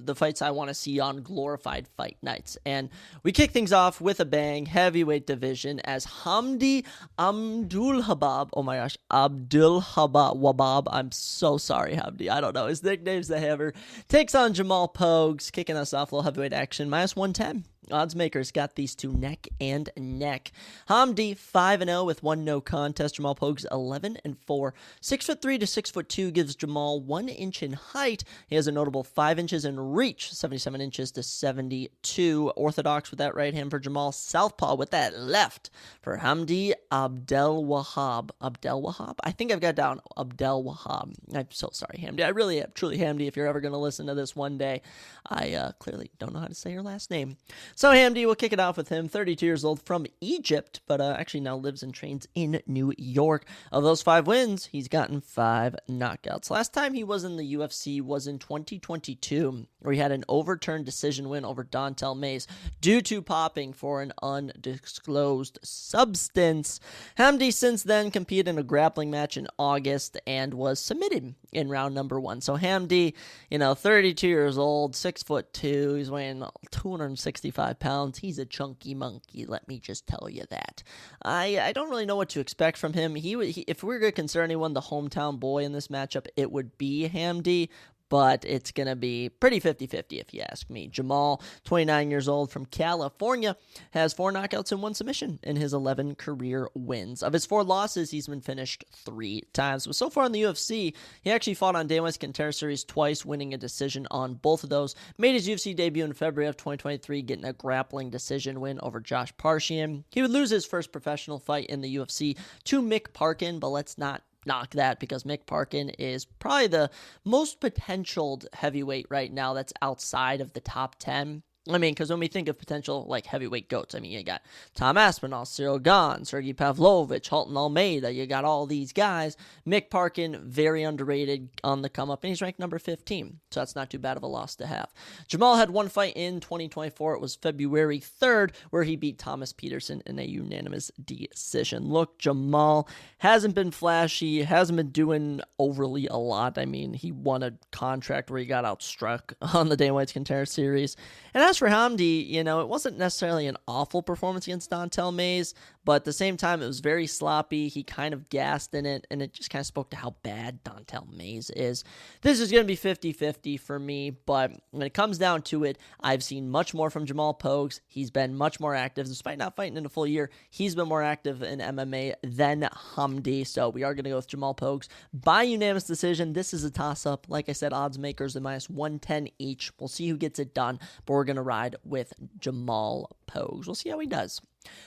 the fights I want to see on glorified fight nights. And we kick things off with a bang, heavyweight division, as Hamdi Abdulhabab. Oh my gosh, Abdulhabab. I'm so sorry, Hamdi. I don't know. His nickname's the Hammer. Takes on Jamal Pogues, kicking us off a little heavyweight action, -110. Odds makers got these two neck and neck. Hamdi 5-0 with 1 no contest. Jamal Pogues 11-4. 6'3" to 6'2" gives Jamal 1 inch in height. He has a notable 5 inches in reach, 77 inches to 72. Orthodox with that right hand for Jamal. Southpaw with that left for Hamdi Abdelwahab. Abdelwahab? I think I've got down Abdelwahab. I'm so sorry, Hamdi. I really am. Truly, Hamdi, if you're ever going to listen to this one day, I clearly don't know how to say your last name. So Hamdi, we'll kick it off with him, 32 years old from Egypt, but actually now lives and trains in New York. Of those 5 wins, he's gotten 5 knockouts. Last time he was in the UFC was in 2022, where he had an overturned decision win over Dontel Mays due to popping for an undisclosed substance. Hamdi since then competed in a grappling match in August and was submitted in round number 1. So Hamdi, 32 years old, 6'2", he's weighing 265 pounds. He's a chunky monkey, let me just tell you that. I don't really know what to expect from him. If we're going to consider anyone the hometown boy in this matchup, it would be Hamdi, but it's going to be pretty 50-50 if you ask me. Jamal, 29 years old from California, has 4 knockouts and 1 submission in his 11 career wins. Of his 4 losses, he's been finished 3 times. But so far in the UFC, he actually fought on Dana White's Contender Series twice, winning a decision on both of those. Made his UFC debut in February of 2023, getting a grappling decision win over Josh Parchian. He would lose his first professional fight in the UFC to Mick Parkin, but let's not knock that because Mick Parkin is probably the most potentialed heavyweight right now that's outside of the top 10. I mean, because when we think of potential, heavyweight goats, you got Tom Aspinall, Cyril Gane, Sergey Pavlovich, Halton Almeida, you got all these guys. Mick Parkin, very underrated on the come-up, and he's ranked number 15, so that's not too bad of a loss to have. Jamal had 1 fight in 2024. It was February 3rd, where he beat Thomas Peterson in a unanimous decision. Look, Jamal hasn't been flashy, hasn't been doing overly a lot. He won a contract where he got outstruck on the Dana White's Contender Series. And as for Hamdi, it wasn't necessarily an awful performance against Dontel Mays, but at the same time, it was very sloppy. He kind of gassed in it, and it just kind of spoke to how bad Dontel Mays is. This is going to be 50-50 for me, but when it comes down to it, I've seen much more from Jamal Pogues. He's been much more active. Despite not fighting in a full year, he's been more active in MMA than Hamdi, so we are going to go with Jamal Pogues by unanimous decision. This is a toss-up. Like I said, odds makers at -110 each. We'll see who gets it done, but we're going to ride with Jamal Pogues. We'll see how he does.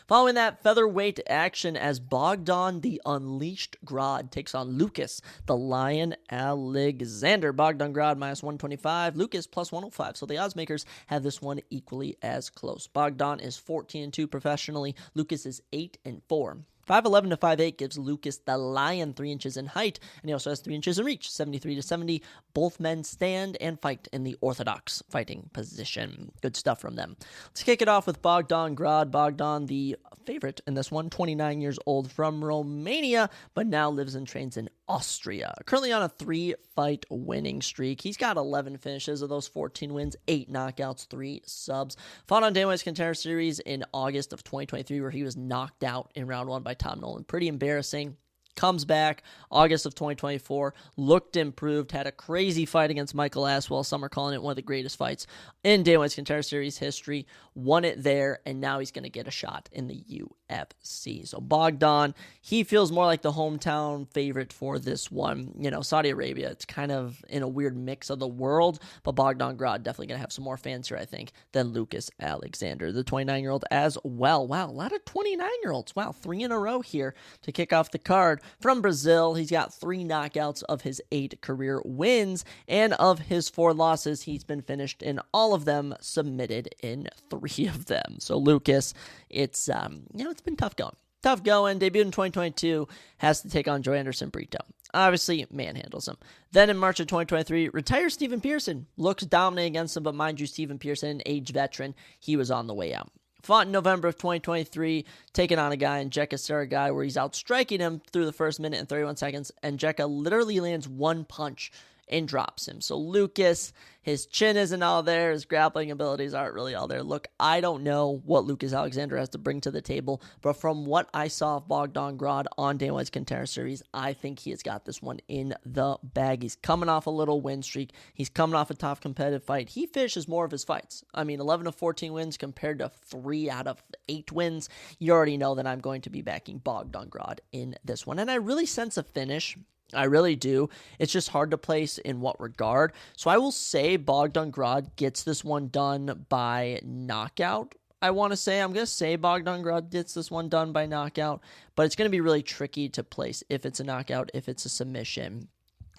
Following that, featherweight action as Bogdan the Unleashed Grod takes on Lucas the Lion Alexander. Bogdan Grod -125, Lucas +105. So the odds makers have this one equally as close. Bogdan is 14-2 professionally. Lucas is 8-4. 5'11" to 5'8" gives Lucas the Lion 3 inches in height, and he also has 3 inches in reach, 73 to 70. Both men stand and fight in the orthodox fighting position. Good stuff from them. Let's kick it off with Bogdan Grod. Bogdan, the favorite in this one, 29 years old from Romania, but now lives and trains in Austria. Currently on a 3-fight winning streak. He's got 11 finishes. Of those 14 wins, 8 knockouts, 3 subs. Fought on Dana White's Contender Series in August of 2023, where he was knocked out in round 1 by Tom Nolan. Pretty embarrassing. Comes back August of 2024, looked improved, had a crazy fight against Michael Aswell. Some are calling it one of the greatest fights in Dana White's Contender Series history. Won it there, and now he's going to get a shot in the UFC. So Bogdan, he feels more like the hometown favorite for this one. You know, Saudi Arabia, it's kind of in a weird mix of the world, but Bogdan Grod definitely going to have some more fans here, I think, than Lucas Alexander, the 29-year-old as well. Wow, a lot of 29-year-olds. Wow, 3 in a row here to kick off the card. From Brazil, he's got 3 knockouts of his 8 career wins, and of his 4 losses, he's been finished in all of them, submitted in 3 of them. So Lucas, it's been tough going. Tough going. Debuted in 2022, has to take on Joe Anderson Brito. Obviously, manhandles him. Then in March of 2023, retires Steven Pearson. Looks dominant against him, but mind you, Steven Pearson, an age veteran, he was on the way out. Fought in November of 2023, taking on a guy in Jekka Saragai where he's outstriking him through the first minute and 31 seconds, and Jekka literally lands 1 punch and drops him. So Lucas, his chin isn't all there, his grappling abilities aren't really all there. Look, I don't know what Lucas Alexander has to bring to the table, but from what I saw of Bogdan Grod on Dana White's Contender Series, I think he has got this one in the bag. He's coming off a little win streak. He's coming off a tough competitive fight. He finishes more of his fights. I mean, 11 of 14 wins compared to 3 out of 8 wins. You already know that I'm going to be backing Bogdan Grod in this one, and I really sense a finish. I really do. It's just hard to place in what regard. So I will say Bogdan Grod gets this one done by knockout. I'm going to say Bogdan Grod gets this one done by knockout, but it's going to be really tricky to place if it's a knockout, if it's a submission.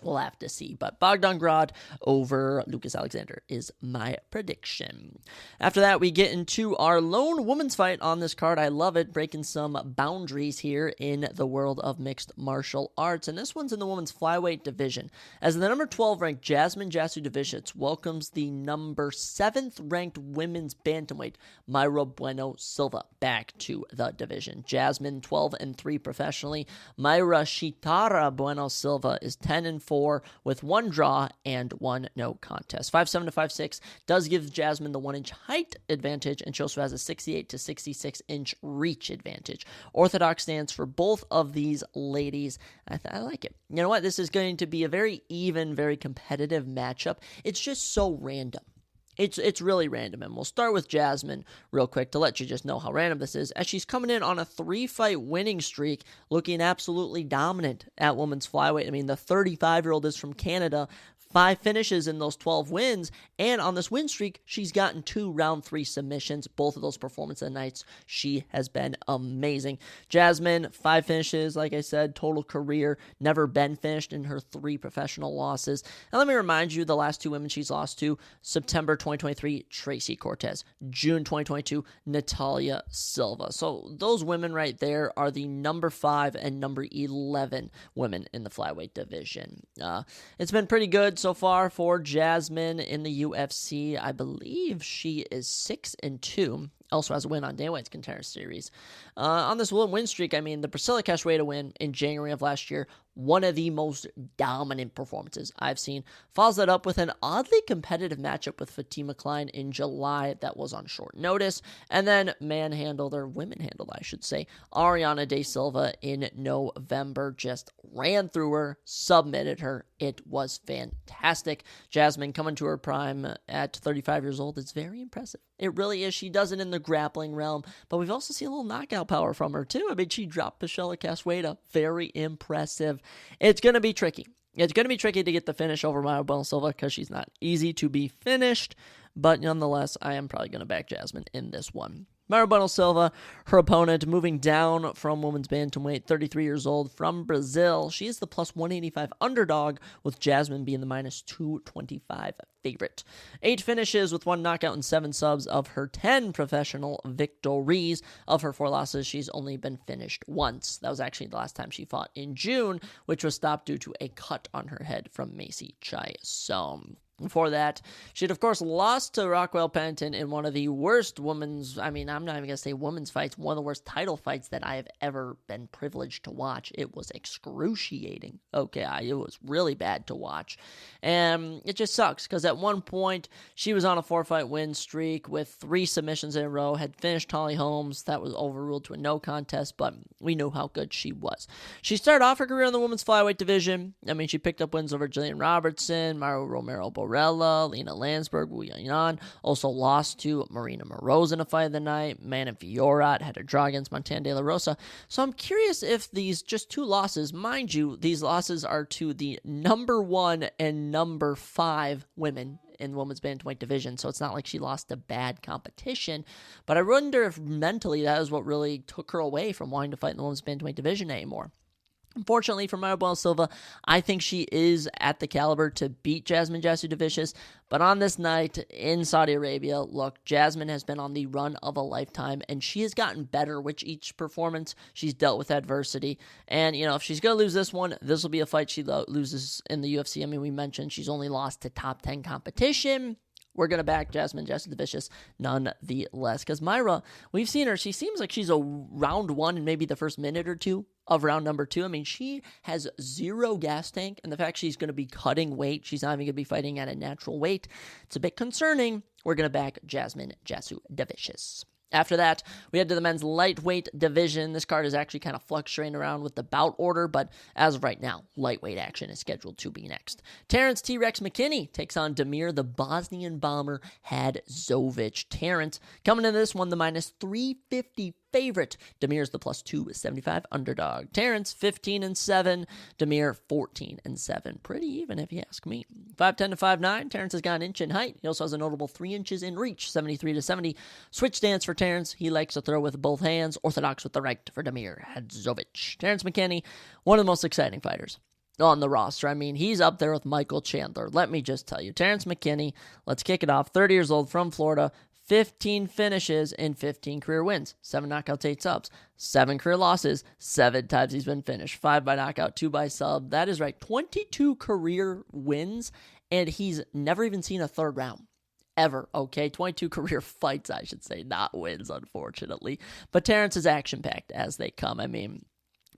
We'll have to see, but Bogdan Grod over Lucas Alexander is my prediction. After that, we get into our lone women's fight on this card. I love it, breaking some boundaries here in the world of mixed martial arts, and this one's in the women's flyweight division. As the number 12 ranked Jasmine Jasudavicic welcomes the number 7th ranked women's bantamweight Mayra Bueno Silva back to the division. Jasmine 12-3 professionally. Mayra Shitara Bueno Silva is 10-4 with 1 draw and 1 no contest. 5'7" to 5'6" does give Jasmine the 1-inch height advantage, and she also has a 68 to 66-inch reach advantage. Orthodox stance for both of these ladies. I like it. You know what? This is going to be a very even, very competitive matchup. It's just so random. It's really random, and we'll start with Jasmine real quick to let you just know how random this is, as she's coming in on a 3-fight winning streak, looking absolutely dominant at women's flyweight. I mean, the 35-year-old is from Canada, 5 finishes in those 12 wins, and on this win streak, she's gotten 2 round 3 submissions. Both of those performance nights, she has been amazing. Jasmine, 5 finishes, like I said, total career, never been finished in her 3 professional losses. And let me remind you, the last 2 women she's lost to: September 2023, Tracy Cortez; June 2022, Natalia Silva. So those women right there are the number 5 and number 11 women in the flyweight division. It's been pretty good so far for Jasmine in the UFC. I believe she is 6-2. Also has a win on Dana White's Contender Series. On this win streak, I mean, the Priscilla Cachoeira win in January of last year, one of the most dominant performances I've seen. Follows that up with an oddly competitive matchup with Fatima Klein in July that was on short notice. And then women handled, I should say, Ariana De Silva in November. Just ran through her, submitted her. It was fantastic. Jasmine coming to her prime at 35 years old. It's very impressive. It really is. She does it in the grappling realm, but we've also seen a little knockout power from her too. I mean, she dropped Priscilla Cachoeira. Very impressive. It's going to be tricky. It's going to be tricky to get the finish over Mayra Bueno Silva because she's not easy to be finished, but nonetheless, I am probably going to back Jasmine in this one. Mayra Bueno Silva, her opponent, moving down from women's bantamweight, 33 years old, from Brazil. She is the plus 185 underdog, with Jasmine being the minus 225 favorite. 8 finishes with 1 knockout and 7 subs of her 10 professional victories. Of her 4 losses, she's only been finished once. That was actually the last time she fought in June, which was stopped due to a cut on her head from Macy Chiasson. Before that, she had, of course, lost to Raquel Pennington in one of the worst women's, I'm not even going to say women's fights, one of the worst title fights that I have ever been privileged to watch. It was excruciating. Okay, it was really bad to watch. And it just sucks, because at one point, she was on a 4-fight win streak with 3 submissions in a row, had finished Holly Holmes. That was overruled to a no contest, but we knew how good she was. She started off her career in the women's flyweight division. She picked up wins over Jillian Robertson, Mario Romero Borella, Lena Landsberg, Wu Yan. Also lost to Marina Moroz in a fight of the night. Manon Fiorat had a draw against Montana De La Rosa. So I'm curious if these just 2 losses, mind you, these losses are to the number 1 and number 5 women in the women's bantamweight division, so it's not like she lost to bad competition. But I wonder if mentally that is what really took her away from wanting to fight in the women's bantamweight division anymore. Unfortunately for Mayra Bueno Silva, I think she is at the caliber to beat Jasmine Jasudavicius, but on this night in Saudi Arabia, look, Jasmine has been on the run of a lifetime, and she has gotten better with each performance. She's dealt with adversity, and, if she's going to lose this one, this will be a fight she loses in the UFC. We mentioned she's only lost to top 10 competition. We're going to back Jasmine Jasudavicius nonetheless, because Mayra, we've seen her, she seems like she's a round 1 and maybe the first minute or 2 of round number 2. She has 0 gas tank, and the fact she's going to be cutting weight, she's not even going to be fighting at a natural weight, it's a bit concerning. We're going to back Jasmine Jasudavicius. After that, we head to the men's lightweight division. This card is actually kind of fluctuating around with the bout order, but as of right now, lightweight action is scheduled to be next. Terrence T-Rex McKinney takes on Damir the Bosnian Bomber Hadzovic. Terrence coming into this one, the minus 350 favorite. Damir's the plus 275 underdog. Terrence 15-7. Damir 14-7. Pretty even if you ask me. 5'10 to 5'9. Terrence has got an inch in height. He also has a notable 3 inches in reach. 73-70. Switch stance for Terrence. He likes to throw with both hands. Orthodox with the right for Damir Hadzovic. Terrence McKinney, one of the most exciting fighters on the roster. He's up there with Michael Chandler. Let me just tell you. Terrence McKinney, let's kick it off. 30 years old, from Florida. 15 finishes and 15 career wins, 7 knockouts, 8 subs, 7 career losses, 7 times he's been finished, 5 by knockout, 2 by sub. That is right, 22 career wins, and he's never even seen a third round. Ever, okay? 22 career fights, I should say, not wins, unfortunately. But Terrence is action-packed as they come.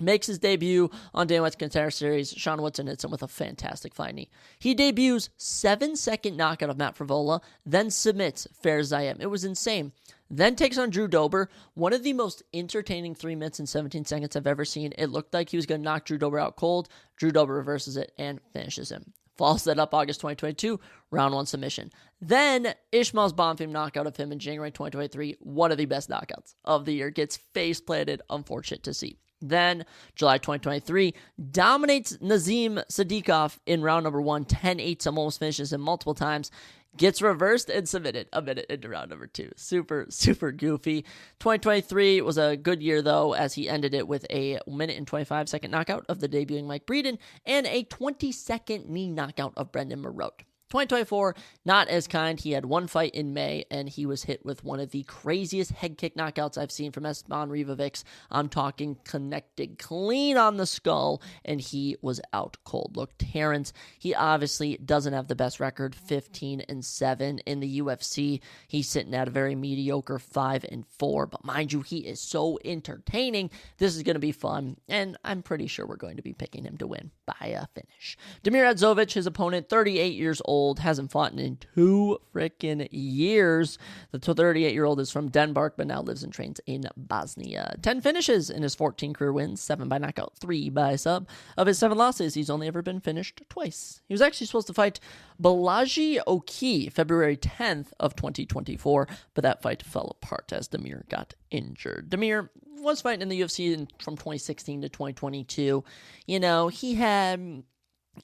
Makes his debut on Dana White's Contender Series. Sean Woodson hits him with a fantastic flying knee. He debuts 7-second knockout of Matt Frevola, then submits Fares Zayem. It was insane. Then takes on Drew Dober, one of the most entertaining 3 minutes and 17 seconds I've ever seen. It looked like he was going to knock Drew Dober out cold. Drew Dober reverses it and finishes him. Follows that up August 2022, round 1 submission. Then Ishmael's Bonfim knockout of him in January 2023, one of the best knockouts of the year. Gets face planted, unfortunate to see. Then, July 2023, dominates Nazim Sadiqov in round number 1, 10-8, almost finishes him multiple times, gets reversed and submitted a minute into round number 2. Super, super goofy. 2023 was a good year, though, as he ended it with a 1-minute and 25-second knockout of the debuting Mike Breeden and a 20-second knee knockout of Brendan Marotte. 2024, not as kind. He had one fight in May, and he was hit with one of the craziest head kick knockouts I've seen from Esteban Rivovics. I'm talking connected clean on the skull, and he was out cold. Look, Terrence, he obviously doesn't have the best record, 15-7 in the UFC. He's sitting at a very mediocre 5-4, but mind you, he is so entertaining. This is going to be fun, and I'm pretty sure we're going to be picking him to win by a finish. Damir Hadzovic, his opponent, 38 years old, hasn't fought in 2 freaking years. The 38-year-old is from Denmark, but now lives and trains in Bosnia. 10 finishes in his 14 career wins, 7 by knockout, 3 by sub. Of his 7 losses, he's only ever been finished twice. He was actually supposed to fight Balaji Oki February 10th of 2024, but that fight fell apart as Damir got injured. Damir was fighting in the UFC from 2016 to 2022. You know, he had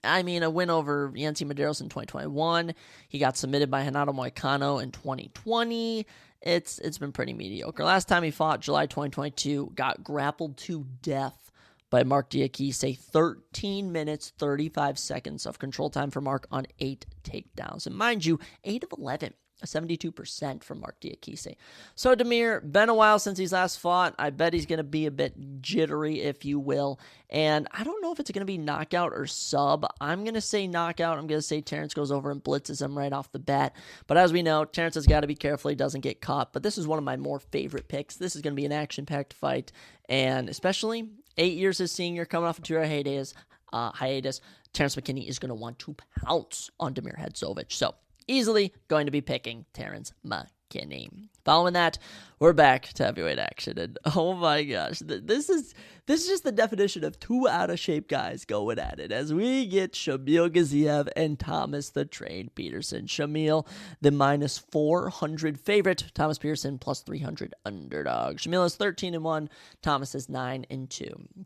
a win over Yancy Medeiros in 2021. He got submitted by Renato Moicano in 2020. It's been pretty mediocre. Last time he fought, July 2022, got grappled to death by Mark Diakise. 13 minutes, 35 seconds of control time for Mark on 8 takedowns. And mind you, 8 of 11. 72% from Mark Diakise. So Damir, been a while since he's last fought. I bet he's going to be a bit jittery, if you will. And I don't know if it's going to be knockout or sub. I'm going to say knockout. I'm going to say Terrence goes over and blitzes him right off the bat. But as we know, Terrence has got to be careful he doesn't get caught. But this is one of my more favorite picks. This is going to be an action-packed fight. And especially 8 years as senior, coming off a 2-year hiatus, Terrence McKinney is going to want to pounce on Damir Hadzovic. So easily going to be picking Terrence McKinney. Following that, we're back to heavyweight action, and oh my gosh, this is just the definition of 2 out-of-shape guys going at it, as we get Shamil Gaziev and Thomas the Train Peterson. Shamil, the minus 400 favorite, Thomas Peterson plus 300 underdog. Shamil is 13-1, Thomas is 9-2.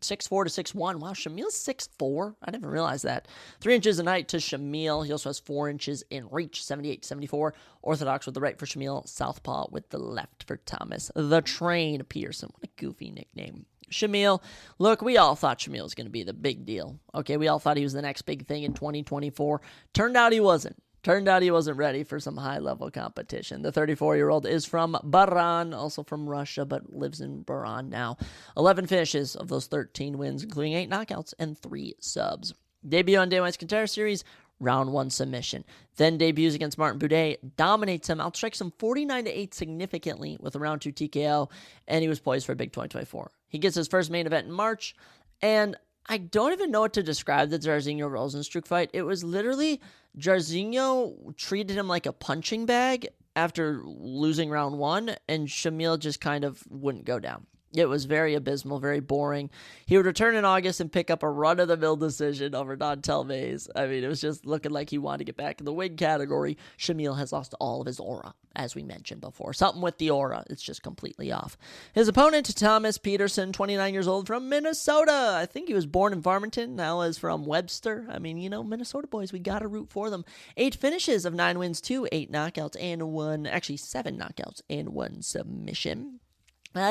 6'4" to 6'1". Wow, Shamil's 6'4". I didn't realize that. 3 inches in height to Shamil. He also has 4 inches in reach, 78-74. Orthodox with the right for Shamil, southpaw with the left for Thomas the Train Peterson. What a goofy nickname. Shamil, look, we all thought Shamil was going to be the big deal. Okay, we all thought he was the next big thing in 2024. Turned out he wasn't. Turned out he wasn't ready for some high-level competition. The 34-year-old is from Bahrain, also from Russia, but lives in Bahrain now. 11 finishes of those 13 wins, including 8 knockouts and 3 subs. Debut on Dana White's Contender Series, round 1 submission. Then debuts against Martin Buday, dominates him, outstrikes him 49-8 significantly with a round 2 TKO, and he was poised for a big 2024. He gets his first main event in March, and I don't even know what to describe the Jairzinho Rozenstruik fight. It was literally Jairzinho treated him like a punching bag after losing round 1, and Shamil just kind of wouldn't go down. It was very abysmal, very boring. He would return in August and pick up a run-of-the-mill decision over Don Telvez. I mean, it was just looking like he wanted to get back in the win category. Shamil has lost all of his aura, as we mentioned before. Something with the aura. It's just completely off. His opponent, Thomas Peterson, 29 years old, from Minnesota. I think he was born in Farmington, now is from Webster. I mean, you know, Minnesota boys, we got to root for them. 8 finishes of 9 wins, 8 knockouts, and 7 knockouts and 1 submission.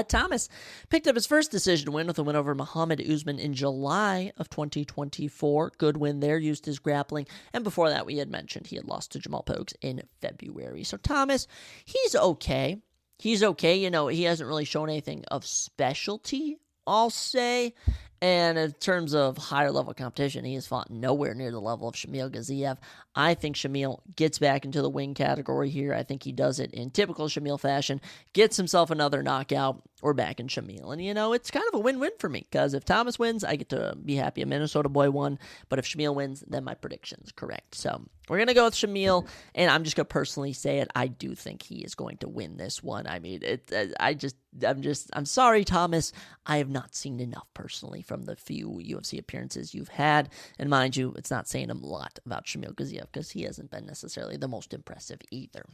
Thomas picked up his first decision win with a win over Muhammad Usman in July of 2024. Good win there, used his grappling. And before that, we had mentioned he had lost to Jamal Pogues in February. So Thomas, he's okay. He's okay. You know, he hasn't really shown anything of specialty, I'll say. And in terms of higher level competition, he has fought nowhere near the level of Shamil Gaziev. I think Shamil gets back into the win category here. I think he does it in typical Shamil fashion, gets himself another knockout. We're back in Shamil. And, you know, it's kind of a win-win for me, because if Thomas wins, I get to be happy a Minnesota boy won. But if Shamil wins, then my prediction's correct. So we're going to go with Shamil, and I'm just going to personally say it. I do think he is going to win this one. I mean, I'm sorry, Thomas. I have not seen enough personally from the few UFC appearances you've had. And mind you, it's not saying a lot about Shamil Gaziev, because he hasn't been necessarily the most impressive either.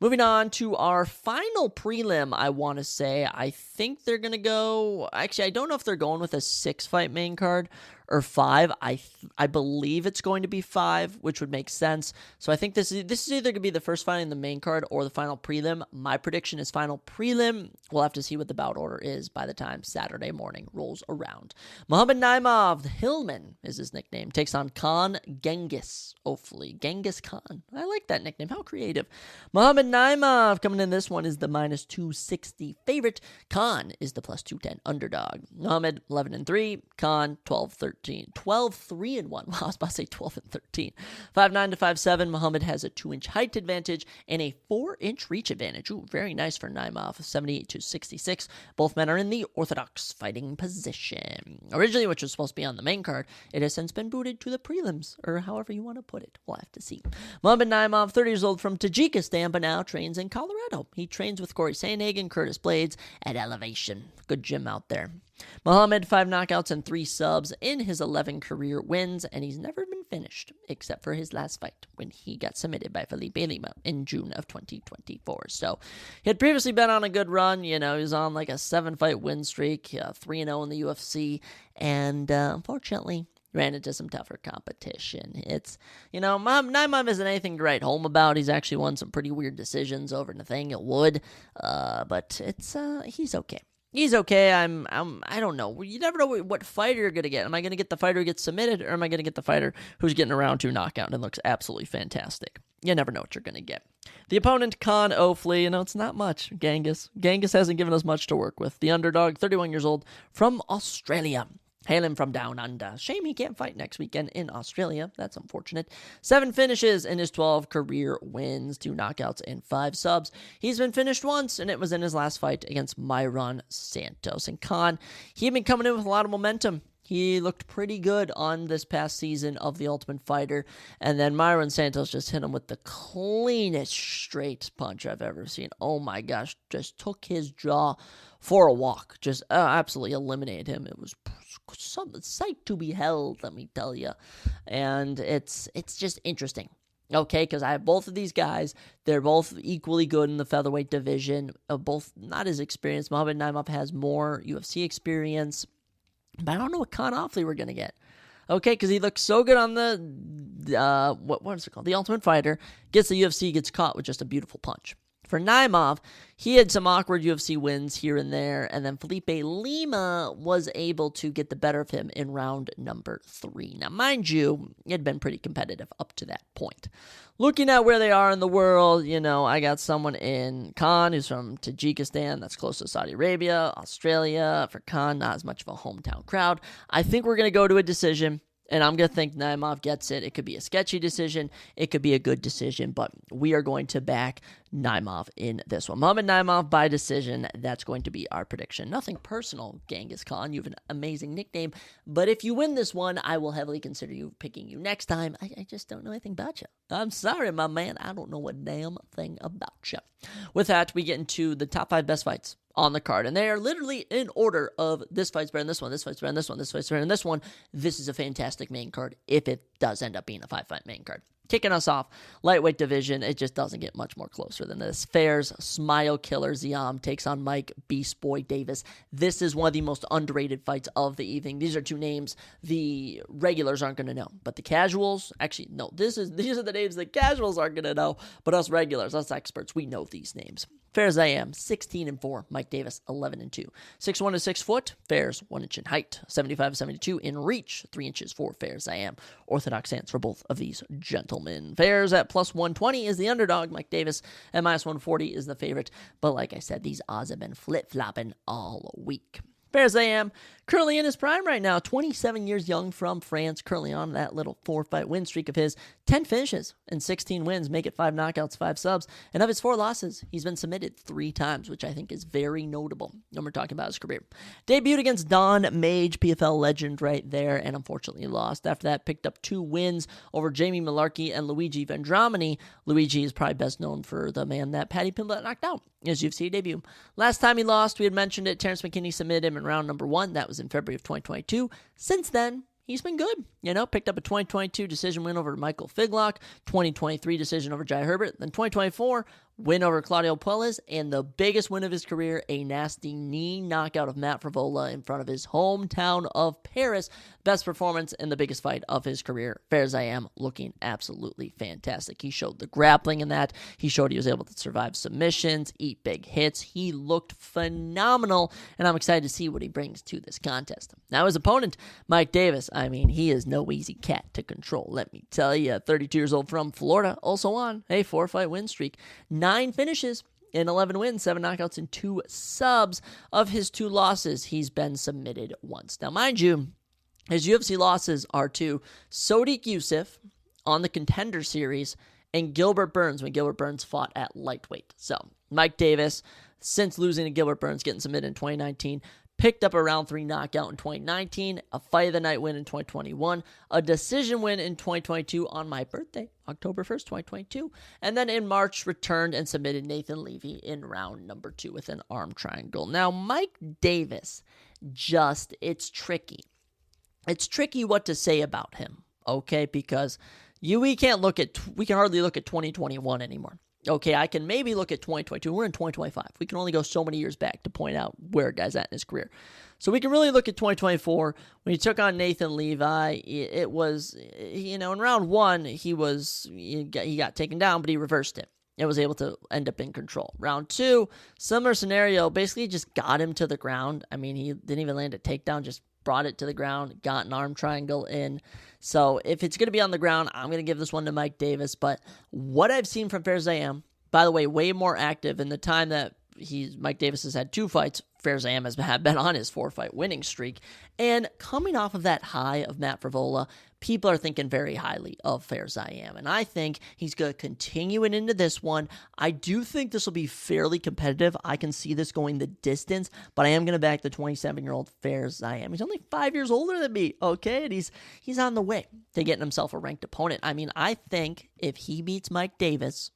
Moving on to our final prelim, I want to say, I think they're going to go, actually, I don't know if they're going with a 6-fight main card or 5. I believe it's going to be 5, which would make sense. So I think this is either going to be the first fight in the main card or the final prelim. My prediction is final prelim. We'll have to see what the bout order is by the time Saturday morning rolls around. Muhammad Naimov, the Hillman is his nickname, takes on Khan Genghis. Hopefully, Genghis Khan. I like that nickname. How creative. Muhammad Naimov coming in this one is the minus 260 favorite. Khan is the plus 210 underdog. Muhammad 11-3. Khan 12-13. 12-3-1. Wow, I was about to say 12-13. 5'9" to 5'7". Muhammad has a 2-inch height advantage and a 4-inch reach advantage. Ooh, very nice for Naimov. 78-66. Both men are in the orthodox fighting position. Originally, which was supposed to be on the main card, it has since been booted to the prelims, or however you want to put it. We'll have to see. Muhammad Naimov, 30 years old, from Tajikistan, but now trains in Colorado. He trains with Corey Sandhagen, Curtis Blades at Elevation. Good gym out there. Muhammad, 5 knockouts and 3 subs in his 11 career wins, and he's never been finished, except for his last fight, when he got submitted by Felipe Lima in June of 2024. So, he had previously been on a good run. He was on like a 7-fight win streak, 3-0 in the UFC, and unfortunately, ran into some tougher competition. It's, Naimov isn't anything to write home about. He's actually won some pretty weird decisions over Nathaniel Wood, but it's, he's okay. He's okay. I don't know. You never know what fighter you're going to get. Am I going to get the fighter who gets submitted, or am I going to get the fighter who's getting a round 2 knockout and looks absolutely fantastic? You never know what you're going to get. The opponent, Khan Ofli, it's not much. Genghis hasn't given us much to work with. The underdog, 31 years old, from Australia. Hailing from down under. Shame he can't fight next weekend in Australia. That's unfortunate. 7 finishes in his 12 career wins, 2 knockouts and 5 subs. He's been finished once, and it was in his last fight against Myron Santos. And Khan, he had been coming in with a lot of momentum. He looked pretty good on this past season of The Ultimate Fighter, and then Myron Santos just hit him with the cleanest straight punch I've ever seen. Oh my gosh, just took his jaw for a walk. Just absolutely eliminated him. It was some sight to behold, let me tell you. And it's just interesting. Okay, because I have both of these guys. They're both equally good in the featherweight division. Both not as experienced. Muhammad Naimov has more UFC experience. But I don't know what Khan Ofli we're going to get. Okay, because he looks so good on the, what is it called? The Ultimate Fighter. Gets the UFC, gets caught with just a beautiful punch. For Naimov, he had some awkward UFC wins here and there, and then Felipe Lima was able to get the better of him in round number 3. Now, mind you, it had been pretty competitive up to that point. Looking at where they are in the world, I got someone in Khan who's from Tajikistan, that's close to Saudi Arabia, Australia. For Khan, not as much of a hometown crowd. I think we're going to go to a decision. And I'm going to think Naimov gets it. It could be a sketchy decision. It could be a good decision. But we are going to back Naimov in this one. Muhammad Naimov by decision. That's going to be our prediction. Nothing personal, Genghis Khan. You have an amazing nickname. But if you win this one, I will heavily consider picking you next time. I just don't know anything about you. I'm sorry, my man. I don't know a damn thing about you. With that, we get into the top 5 best fights on the card, and they are literally in order of this fight's better than this one, this fight's better than this one, this fight's better than this one. This is a fantastic main card if it does end up being a 5-fight main card. Kicking us off, lightweight division, it just doesn't get much more closer than this. Fairs, Smile Killer Ziam takes on Mike Beast Boy Davis. This is one of the most underrated fights of the evening. These are 2 names the regulars aren't going to know, but the casuals, actually, no, these are the names the casuals aren't going to know, but us regulars, us experts, we know these names. Fair as I am, 16-4. Mike Davis, 11-2. 6'1" to 6 foot. Fairs, 1 inch in height. 75-72 in reach. 3 inches for Fair as I am. Orthodox stance for both of these gentlemen. Fairs at plus 120 is the underdog. Mike Davis at minus 140 is the favorite. But like I said, these odds have been flip-flopping all week. Fair as I am, currently in his prime right now, 27 years young from France, currently on that little 4-fight win streak of his. 10 finishes and 16 wins, make it 5 knockouts, 5 subs. And of his 4 losses, he's been submitted 3 times, which I think is very notable when we're talking about his career. Debuted against Don Mage, PFL legend right there, and unfortunately lost. After that, picked up 2 wins over Jamie Malarkey and Luigi Vendramini. Luigi is probably best known for the man that Paddy Pimblett knocked out in his UFC debut. Last time he lost, we had mentioned it, Terrence McKinney submitted him in round number 1. That was in February of 2022. Since then, he's been good. Picked up a 2022 decision win over Michael Figlock, 2023 decision over Jai Herbert, then 2024 win over Claudio Puelles, and the biggest win of his career, a nasty knee knockout of Matt Frevola in front of his hometown of Paris. Best performance in the biggest fight of his career. Ferzayam looking absolutely fantastic. He showed the grappling in that. He showed he was able to survive submissions, eat big hits. He looked phenomenal, and I'm excited to see what he brings to this contest. Now his opponent, Mike Davis, he is no easy cat to control. Let me tell you, 32 years old from Florida, also on a 4-fight win streak. 9 finishes in 11 wins, 7 knockouts, and 2 subs. Of his 2 losses, he's been submitted once. Now, mind you, his UFC losses are to Sodiq Yusuff on the Contender Series and Gilbert Burns when Gilbert Burns fought at lightweight. So, Mike Davis, since losing to Gilbert Burns, getting submitted in 2019, picked up a round 3 knockout in 2019, a fight of the night win in 2021, a decision win in 2022 on my birthday, October 1st, 2022, and then in March returned and submitted Nathan Levy in round number 2 with an arm triangle. Now, Mike Davis, it's tricky. It's tricky what to say about him, okay, because we can hardly look at 2021 anymore. Okay, I can maybe look at 2022. We're in 2025. We can only go so many years back to point out where a guy's at in his career. So we can really look at 2024. When he took on Nathan Levi, it was, in round 1, he got taken down, but he reversed it. It was able to end up in control. Round 2, similar scenario, basically just got him to the ground. He didn't even land a takedown, just brought it to the ground, got an arm triangle in. So if it's going to be on the ground, I'm going to give this one to Mike Davis. But what I've seen from Ferzayam, by the way, way more active in the time that Mike Davis has had 2 fights. Ferzayam has been on his 4-fight winning streak. And coming off of that high of Matt Frevola, people are thinking very highly of Ferzayam. And I think he's going to continue it into this one. I do think this will be fairly competitive. I can see this going the distance, but I am going to back the 27-year-old Ferzayam. He's only 5 years older than me, okay? And he's on the way to getting himself a ranked opponent. I think if he beats Mike Davis,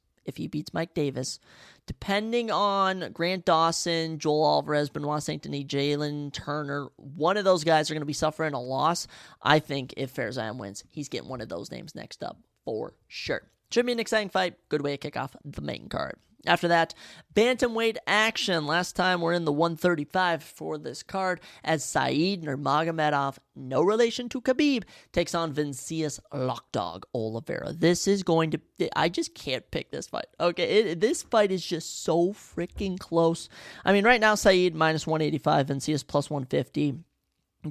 depending on Grant Dawson, Joel Alvarez, Benoit Saint-Denis, Jalen Turner, one of those guys are going to be suffering a loss. I think if Ferzayam wins, he's getting one of those names next up for sure. Should be an exciting fight. Good way to kick off the main card. After that, bantamweight action. Last time we're in the 135 for this card as Said Nurmagomedov, no relation to Khabib, takes on Vinicius Lockdog Oliveira. This is going to... I just can't pick this fight. Okay, this fight is just so freaking close. Right now, Said minus 185, Vinicius plus 150.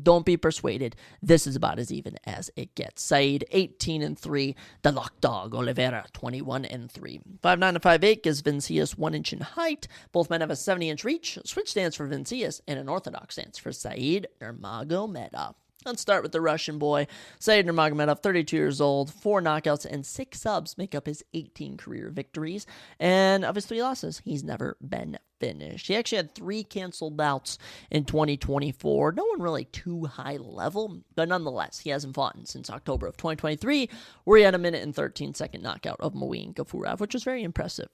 Don't be persuaded. This is about as even as it gets. Said 18-3. The Lockdog Oliveira 21-3. 5'9" to 5'8" gives Vinicius 1 inch in height. Both men have a 70-inch reach. Switch stance for Vinicius and an orthodox stance for Said Nurmagomedov. Let's start with the Russian boy. Said Nurmagomedov, 32 years old, 4 knockouts and 6 subs make up his 18 career victories. And of his 3 losses, he's never been finished. He actually had 3 canceled bouts in 2024. No one really too high level, but nonetheless, he hasn't fought since October of 2023, where he had a 1:13 knockout of Moeen Gafurov, which was very impressive.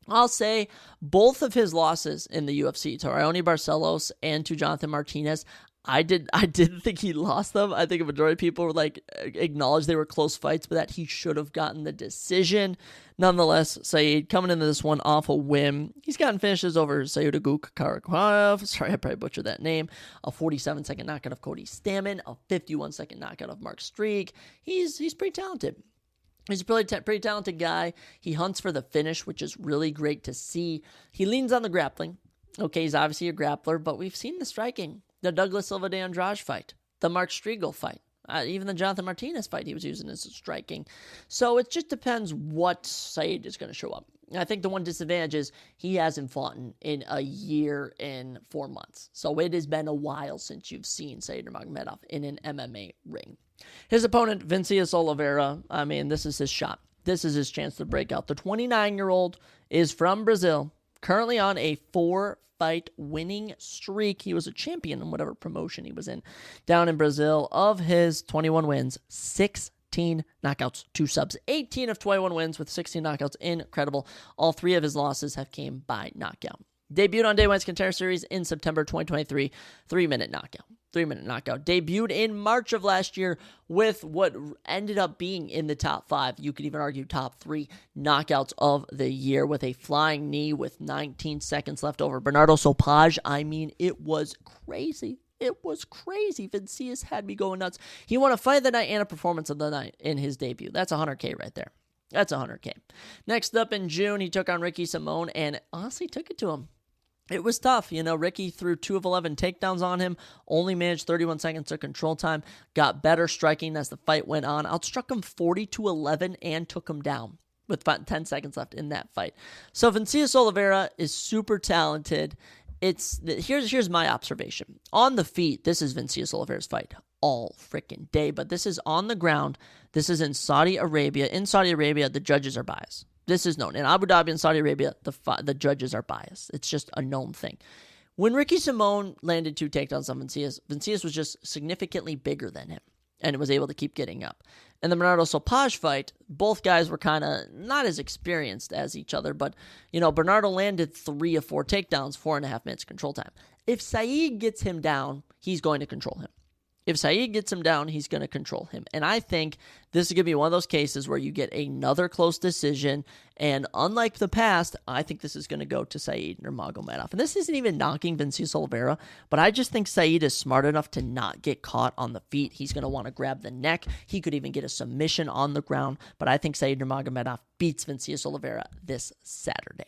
I'll say both of his losses in the UFC, to Raoni Barcelos and to Jonathan Martinez, I didn't think he lost them. I think a majority of people were acknowledged they were close fights, but that he should have gotten the decision. Nonetheless, Said coming into this one off a whim. He's gotten finishes over Sayudaguk Karakhaev. Sorry, I probably butchered that name. A 47-second knockout of Cody Stamann. A 51-second knockout of Mark Streak. He's pretty talented. He's a pretty talented guy. He hunts for the finish, which is really great to see. He leans on the grappling. Okay, he's obviously a grappler, but we've seen the striking. The Douglas Silva de Andrade fight, the Mark Striegel fight, even the Jonathan Martinez fight he was using as striking. So it just depends what Said is going to show up. I think the one disadvantage is he hasn't fought in a year and 4 months. So it has been a while since you've seen Said Nurmagomedov in an MMA ring. His opponent, Vinicius Oliveira, this is his shot. This is his chance to break out. The 29-year-old is from Brazil, currently on a 4-fight winning streak. He was a champion in whatever promotion he was in down in Brazil. Of his 21 wins, 16 knockouts, 2 subs. 18 of 21 wins with 16 knockouts. Incredible. All 3 of his losses have came by knockout. Debuted on Day One's Contender Series in September 2023. 3-minute knockout. 3-minute knockout. Debuted in March of last year with what ended up being in the top 5. You could even argue top 3 knockouts of the year with a flying knee with 19 seconds left over Bernardo Sopage. I mean, it was crazy. It was crazy. Vincius had me going nuts. He won a fight of the night and a performance of the night in his debut. That's $100K right there. That's $100K. Next up in June, he took on Ricky Simone and honestly took it to him. It was tough. Ricky threw 2 of 11 takedowns on him, only managed 31 seconds of control time, got better striking as the fight went on, outstruck him 40-11 and took him down with about 10 seconds left in that fight. So Vincius Oliveira is super talented. Here's my observation. On the feet, this is Vincius Oliveira's fight all freaking day, but this is on the ground. This is in Saudi Arabia. In Saudi Arabia, the judges are biased. This is known. In Abu Dhabi and Saudi Arabia, the judges are biased. It's just a known thing. When Ricky Simone landed 2 takedowns on Vincius was just significantly bigger than him and was able to keep getting up. In the Bernardo Sopage fight, both guys were kind of not as experienced as each other, but, Bernardo landed 3 of 4 takedowns, 4.5 minutes control time. If Saeed gets him down, he's going to control him. If Saeed gets him down, he's going to control him. And I think this is going to be one of those cases where you get another close decision. And unlike the past, I think this is going to go to Saeed Nurmagomedov. And this isn't even knocking Vincius Oliveira, but I just think Saeed is smart enough to not get caught on the feet. He's going to want to grab the neck. He could even get a submission on the ground. But I think Saeed Nurmagomedov beats Vincius Oliveira this Saturday.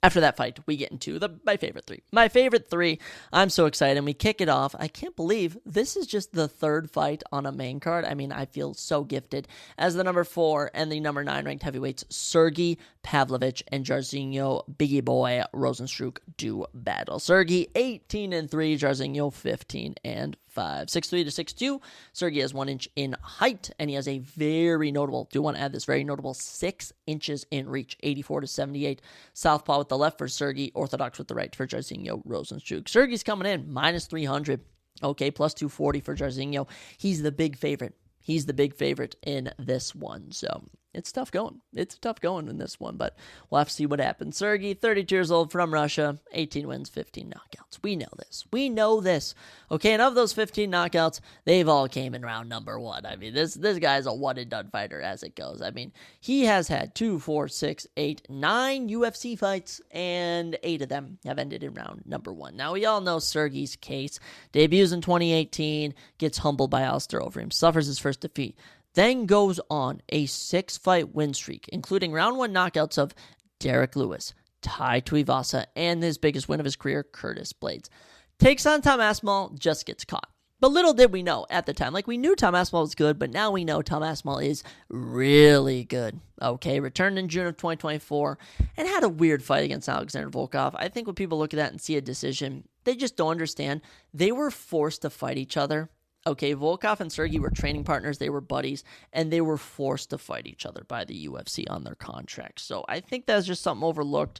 After that fight, we get into my favorite 3. My favorite 3, I'm so excited. And we kick it off. I can't believe this is just the 3rd fight on a main card. I mean, I feel so gifted. As the number 4 and the number 9 ranked heavyweights, Sergey Pavlovich and Jairzinho Biggie Boy Rozenstruik do battle. Sergey 18-3, Jairzinho 15-5. 6'3" to 6'2". Sergey has 1 inch in height, and he has a very notable, do want to add this, very notable 6 inches in reach, 84-78. Southpaw with the left for Sergey, orthodox with the right for Jairzinho Rozenstruik. Sergey's coming in, minus 300. Okay, plus 240 for Jairzinho. He's the big favorite. He's the big favorite in this one, so it's tough going. It's tough going in this one, but we'll have to see what happens. Sergey, 32 years old, from Russia, 18 wins, 15 knockouts. We know this. We know this. Okay, and of those 15 knockouts, they've all came in round number 1. I mean, this guy's a one-and-done fighter as it goes. I mean, he has had 2, 4, 6, 8, 9 UFC fights, and 8 of them have ended in round number 1. Now, we all know Sergey's case. Debuts in 2018, gets humbled by Alistair Overeem, suffers his first defeat, then goes on a 6-fight win streak, including round 1 knockouts of Derek Lewis, Tai Tuivasa, and his biggest win of his career, Curtis Blades. Takes on Tom Aspinall, just gets caught. But little did we know at the time. Like, we knew Tom Aspinall was good, but now we know Tom Aspinall is really good. Okay, returned in June of 2024 and had a weird fight against Alexander Volkov. I think when people look at that and see a decision, they just don't understand. They were forced to fight each other. Okay, Volkov and Sergey were training partners, they were buddies, and they were forced to fight each other by the UFC on their contracts. So I think that's just something overlooked.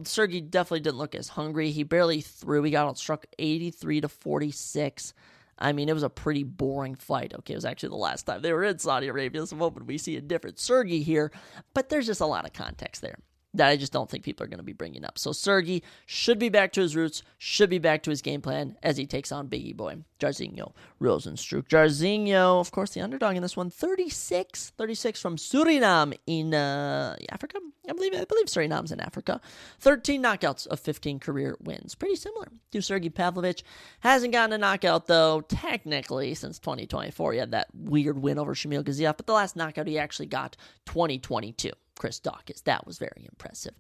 Sergey definitely didn't look as hungry. He barely threw. He got outstruck 83-46. I mean, it was a pretty boring fight. Okay, it was actually the last time they were in Saudi Arabia, so I'm hoping we see a different Sergey here, but there's just a lot of context there that I just don't think people are going to be bringing up. So Sergey should be back to his roots, should be back to his game plan as he takes on Biggie Boy, Jairzinho Rozenstruik. Jairzinho, of course, the underdog in this one, 36 from Suriname in Africa. I believe Suriname's in Africa. 13 knockouts of 15 career wins. Pretty similar to Sergey Pavlovich. Hasn't gotten a knockout, though, technically, since 2024. He had that weird win over Shamil Gaziev, but the last knockout he actually got 2022. Chris Dawkins. That was very impressive.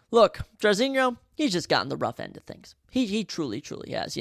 Look, Jairzinho, he's just gotten the rough end of things. He truly, truly has,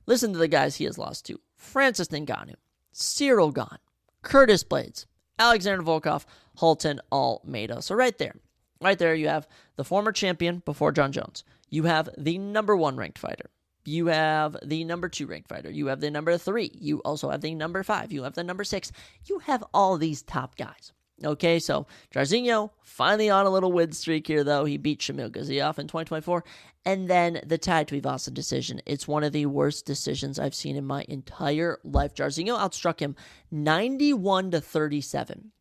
Listen to the guys he has lost to. Francis Ngannou, Cyril Gane, Curtis Blades, Alexander Volkov, Halton Almeida. So right there you have the former champion before John Jones. You have the number 1 ranked fighter. You have the number 2 ranked fighter. You have the number 3. You also have the number 5. You have the number 6. You have all these top guys. Okay, so Jairzinho finally on a little win streak here, though. He beat Shamil Gaziev in 2024. And then the Tai Tuivasa decision. It's one of the worst decisions I've seen in my entire life. Jairzinho outstruck him 91-37.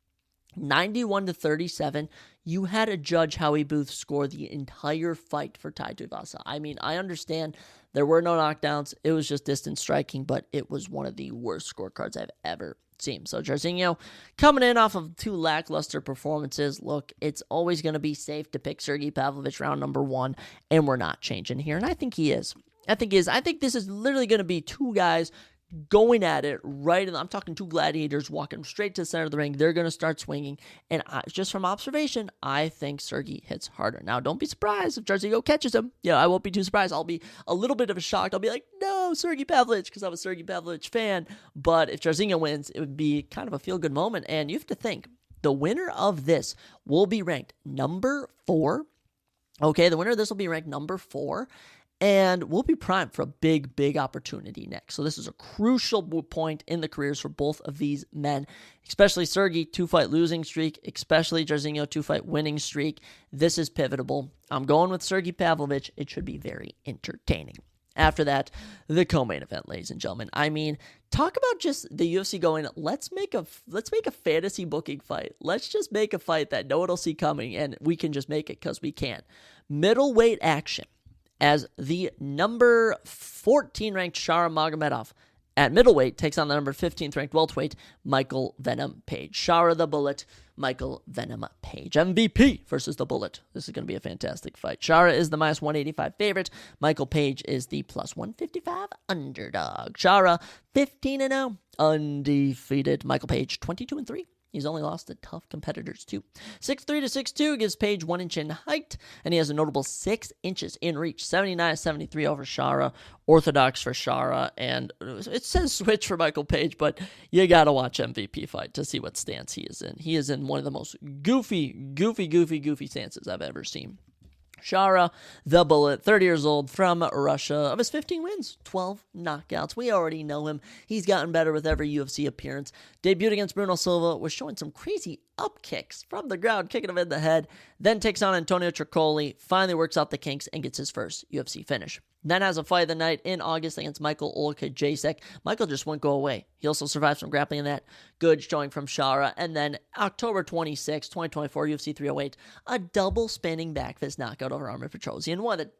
91-37. You had a judge, Howie Booth, score the entire fight for Tai Tuivasa. I mean, I understand There were no knockdowns. It was just distance striking, but it was one of the worst scorecards I've ever seen. So Jairzinho coming in off of 2 lackluster performances. Look, it's always going to be safe to pick Sergey Pavlovich round number 1, and we're not changing here. And I think he is. I think this is literally going to be 2 guys going at it right. I'm talking 2 gladiators walking straight to the center of the ring. They're going to start swinging. And just from observation, I think Sergey hits harder. Now, don't be surprised if Jairzinho catches him. I won't be too surprised. I'll be a little bit of a shocked. I'll be like, no, Sergey Pavlovich, because I'm a Sergey Pavlovich fan. But if Jairzinho wins, it would be kind of a feel-good moment. And you have to think, the winner of this will be ranked number 4. Okay, the winner of this will be ranked number 4. And we'll be primed for a big, big opportunity next. So this is a crucial point in the careers for both of these men, especially Sergey, 2-fight losing streak, especially Jairzinho, 2-fight winning streak. This is pivotal. I'm going with Sergey Pavlovich. It should be very entertaining. After that, the co-main event, ladies and gentlemen. I mean, talk about just the UFC going, let's make a fantasy booking fight. Let's just make a fight that no one will see coming, and we can just make it because we can. Middleweight action, as the number 14 ranked Shara Magomedov at middleweight takes on the number 15th ranked welterweight Michael Venom Page. Shara the Bullet, Michael Venom Page. MVP versus the Bullet. This is going to be a fantastic fight. Shara is the minus 185 favorite. Michael Page is the plus 155 underdog. Shara 15-0, undefeated. Michael Page 22-3. He's only lost to tough competitors, too. 6'3" to 6'2" gives Page 1 inch in height, and he has a notable 6 inches in reach. 79-73 over Shara, orthodox for Shara, and it says switch for Michael Page, but you got to watch MVP fight to see what stance he is in. He is in one of the most goofy stances I've ever seen. Shara, the Bullet, 30 years old, from Russia. Of his 15 wins, 12 knockouts. We already know him. He's gotten better with every UFC appearance. Debuted against Bruno Silva, was showing some crazy up kicks from the ground, kicking him in the head. Then takes on Antonio Tricoli, finally works out the kinks, and gets his first UFC finish. Then has a fight of the night in August against Michael Olkajacek. Michael just wouldn't go away. He also survived some grappling in that. Good showing from Shara. And then October 26, 2024, UFC 308, a double spinning back fist knockout over Armen Petrosyan. One of the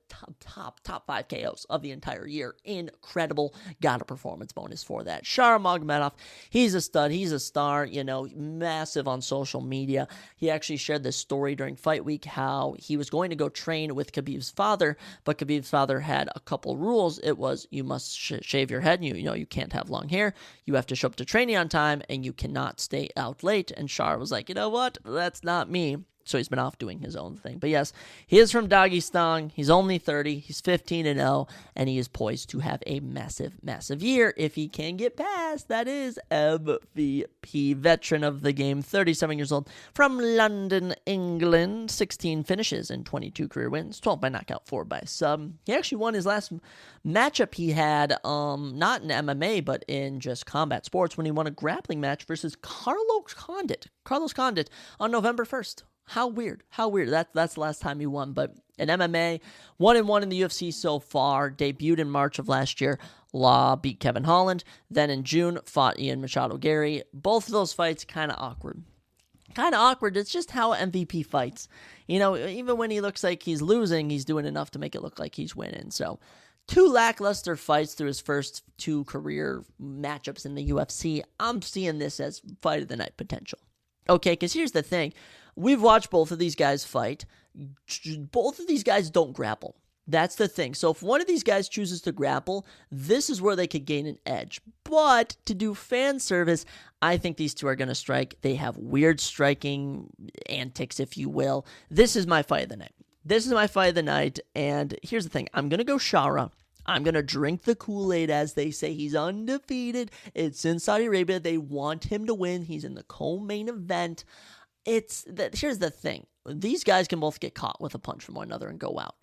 top 5 KOs of the entire year. Incredible. Got a performance bonus for that. Shara Magomedov, he's a stud. He's a star, massive on social media. He actually shared this story during fight week, how he was going to go train with Khabib's father, but Khabib's father had a couple rules. It was, you must shave your head, and you can't have long hair, you have to show up to training on time, and you cannot stay out late. And Shara was like, you know what, that's not me. So he's been off doing his own thing. But yes, he is from Dagestan. He's only 30. He's 15-0, and he is poised to have a massive, massive year if he can get past. That is MVP, veteran of the game, 37 years old, from London, England. 16 finishes and 22 career wins, 12 by knockout, 4 by sub. He actually won his last matchup he had, not in MMA, but in just combat sports, when he won a grappling match versus Carlos Condit on November 1st. How weird. That's the last time he won. But in MMA, 1-1 in the UFC so far. Debuted in March of last year. Law beat Kevin Holland. Then in June, fought Ian Machado Gary. Both of those fights kind of awkward. It's just how MVP fights. Even when he looks like he's losing, he's doing enough to make it look like he's winning. So 2 lackluster fights through his first 2 career matchups in the UFC. I'm seeing this as fight of the night potential. Okay, because here's the thing. We've watched both of these guys fight. Both of these guys don't grapple. That's the thing. So if one of these guys chooses to grapple, this is where they could gain an edge. But to do fan service, I think these 2 are going to strike. They have weird striking antics, if you will. This is my fight of the night. And here's the thing. I'm going to go Shara. I'm going to drink the Kool-Aid, as they say. He's undefeated. It's in Saudi Arabia. They want him to win. He's in the co-main event. Here's the thing. These guys can both get caught with a punch from one another and go out.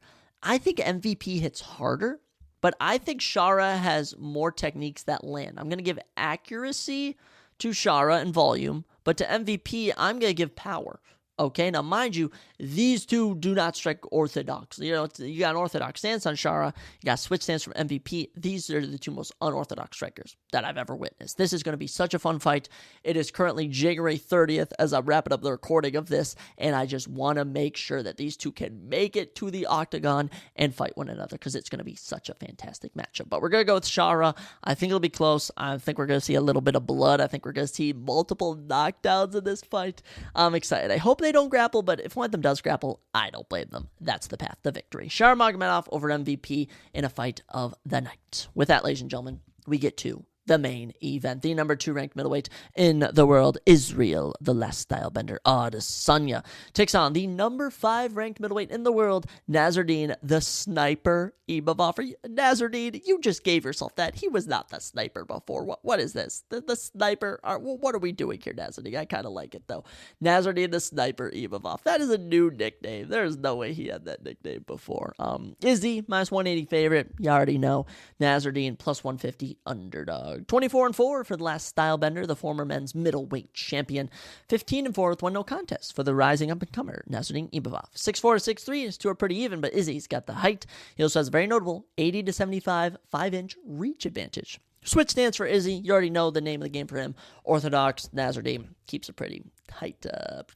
I think MVP hits harder, but I think Shara has more techniques that land. I'm going to give accuracy to Shara and volume, but to MVP, I'm going to give power. Okay, now mind you, these two do not strike orthodox. You know, you got an orthodox stance on Shara, you got a switch stance from MVP. These are the two most unorthodox strikers that I've ever witnessed. This is going to be such a fun fight. It is currently January 30th as I'm wrapping up the recording of this, and I just want to make sure that these two can make it to the octagon and fight one another because it's going to be such a fantastic matchup. But we're going to go with Shara. I think it'll be close. I think we're going to see a little bit of blood. I think we're going to see multiple knockdowns in this fight. I'm excited. I hope they don't grapple, but if one of them does grapple, I don't blame them. That's the path to victory. Shara Magomedov over MVP in a fight of the night. With that, ladies and gentlemen, we get to the main event. The number 2 ranked middleweight in the world, Israel, the last stylebender, Adesanya, takes on the number 5 ranked middleweight in the world, Nasruddin, the sniper, Imavov. Nasruddin, you just gave yourself that. He was not the sniper before. What is this? The sniper? What are we doing here, Nasruddin? I kind of like it, though. Nasruddin, the sniper, Imavov. That is a new nickname. There's no way he had that nickname before. Izzy, minus 180 favorite. You already know. Nasruddin, plus 150 underdog. 24-4 for the last stylebender, the former men's middleweight champion. 15-4 with 1 no contest for the rising up-and-comer, Nasruddin Imavov. 6'4", 6'3", his two are pretty even, but Izzy's got the height. He also has a very notable 80-75 5-inch reach advantage. Switch stance for Izzy. You already know the name of the game for him. Orthodox. Nasruddin keeps a pretty tight,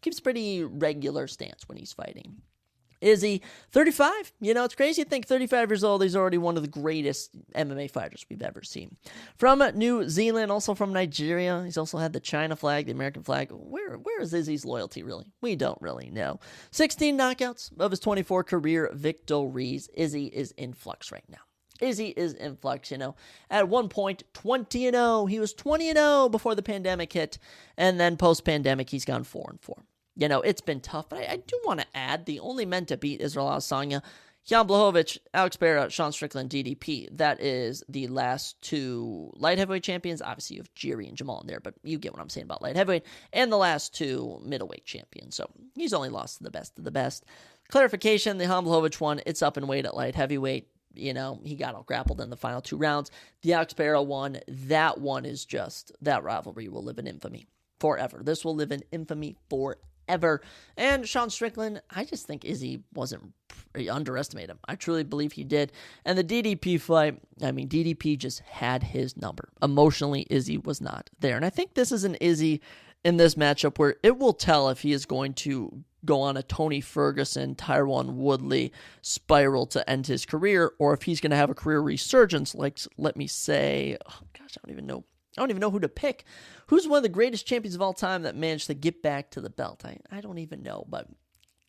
keeps a pretty regular stance when he's fighting. Izzy, 35. You know, it's crazy to think 35 years old, he's already one of the greatest MMA fighters we've ever seen. From New Zealand, also from Nigeria. He's also had the China flag, the American flag. Where is Izzy's loyalty, really? We don't really know. 16 knockouts of his 24 career victories. Izzy is in flux right now. Izzy is in flux, you know. At one point, 20-0. He was 20-0 before the pandemic hit. And then post-pandemic, he's gone 4-4. You know, it's been tough, but I do want to add the only men to beat Israel Adesanya, Jan Blachowicz, Alex Pereira, Sean Strickland, DDP. That is the last 2 light heavyweight champions. Obviously, you have Jiri and Jamal in there, but you get what I'm saying about light heavyweight. And the last 2 middleweight champions. So he's only lost to the best of the best. Clarification, the Jan Blachowicz one, it's up in weight at light heavyweight. You know, he got out grappled in the final 2 rounds. The Alex Pereira one, that one is just, that rivalry will live in infamy forever. This will live in infamy forever. And Sean Strickland, I just think Izzy wasn't underestimate him. I truly believe he did. And the DDP fight, I mean, DDP just had his number. Emotionally, Izzy was not there. And I think this is an Izzy in this matchup where it will tell if he is going to go on a Tony Ferguson, Tyron Woodley spiral to end his career, or if he's going to have a career resurgence, like, let me say, oh gosh, I don't even know who to pick. Who's one of the greatest champions of all time that managed to get back to the belt? I don't even know, but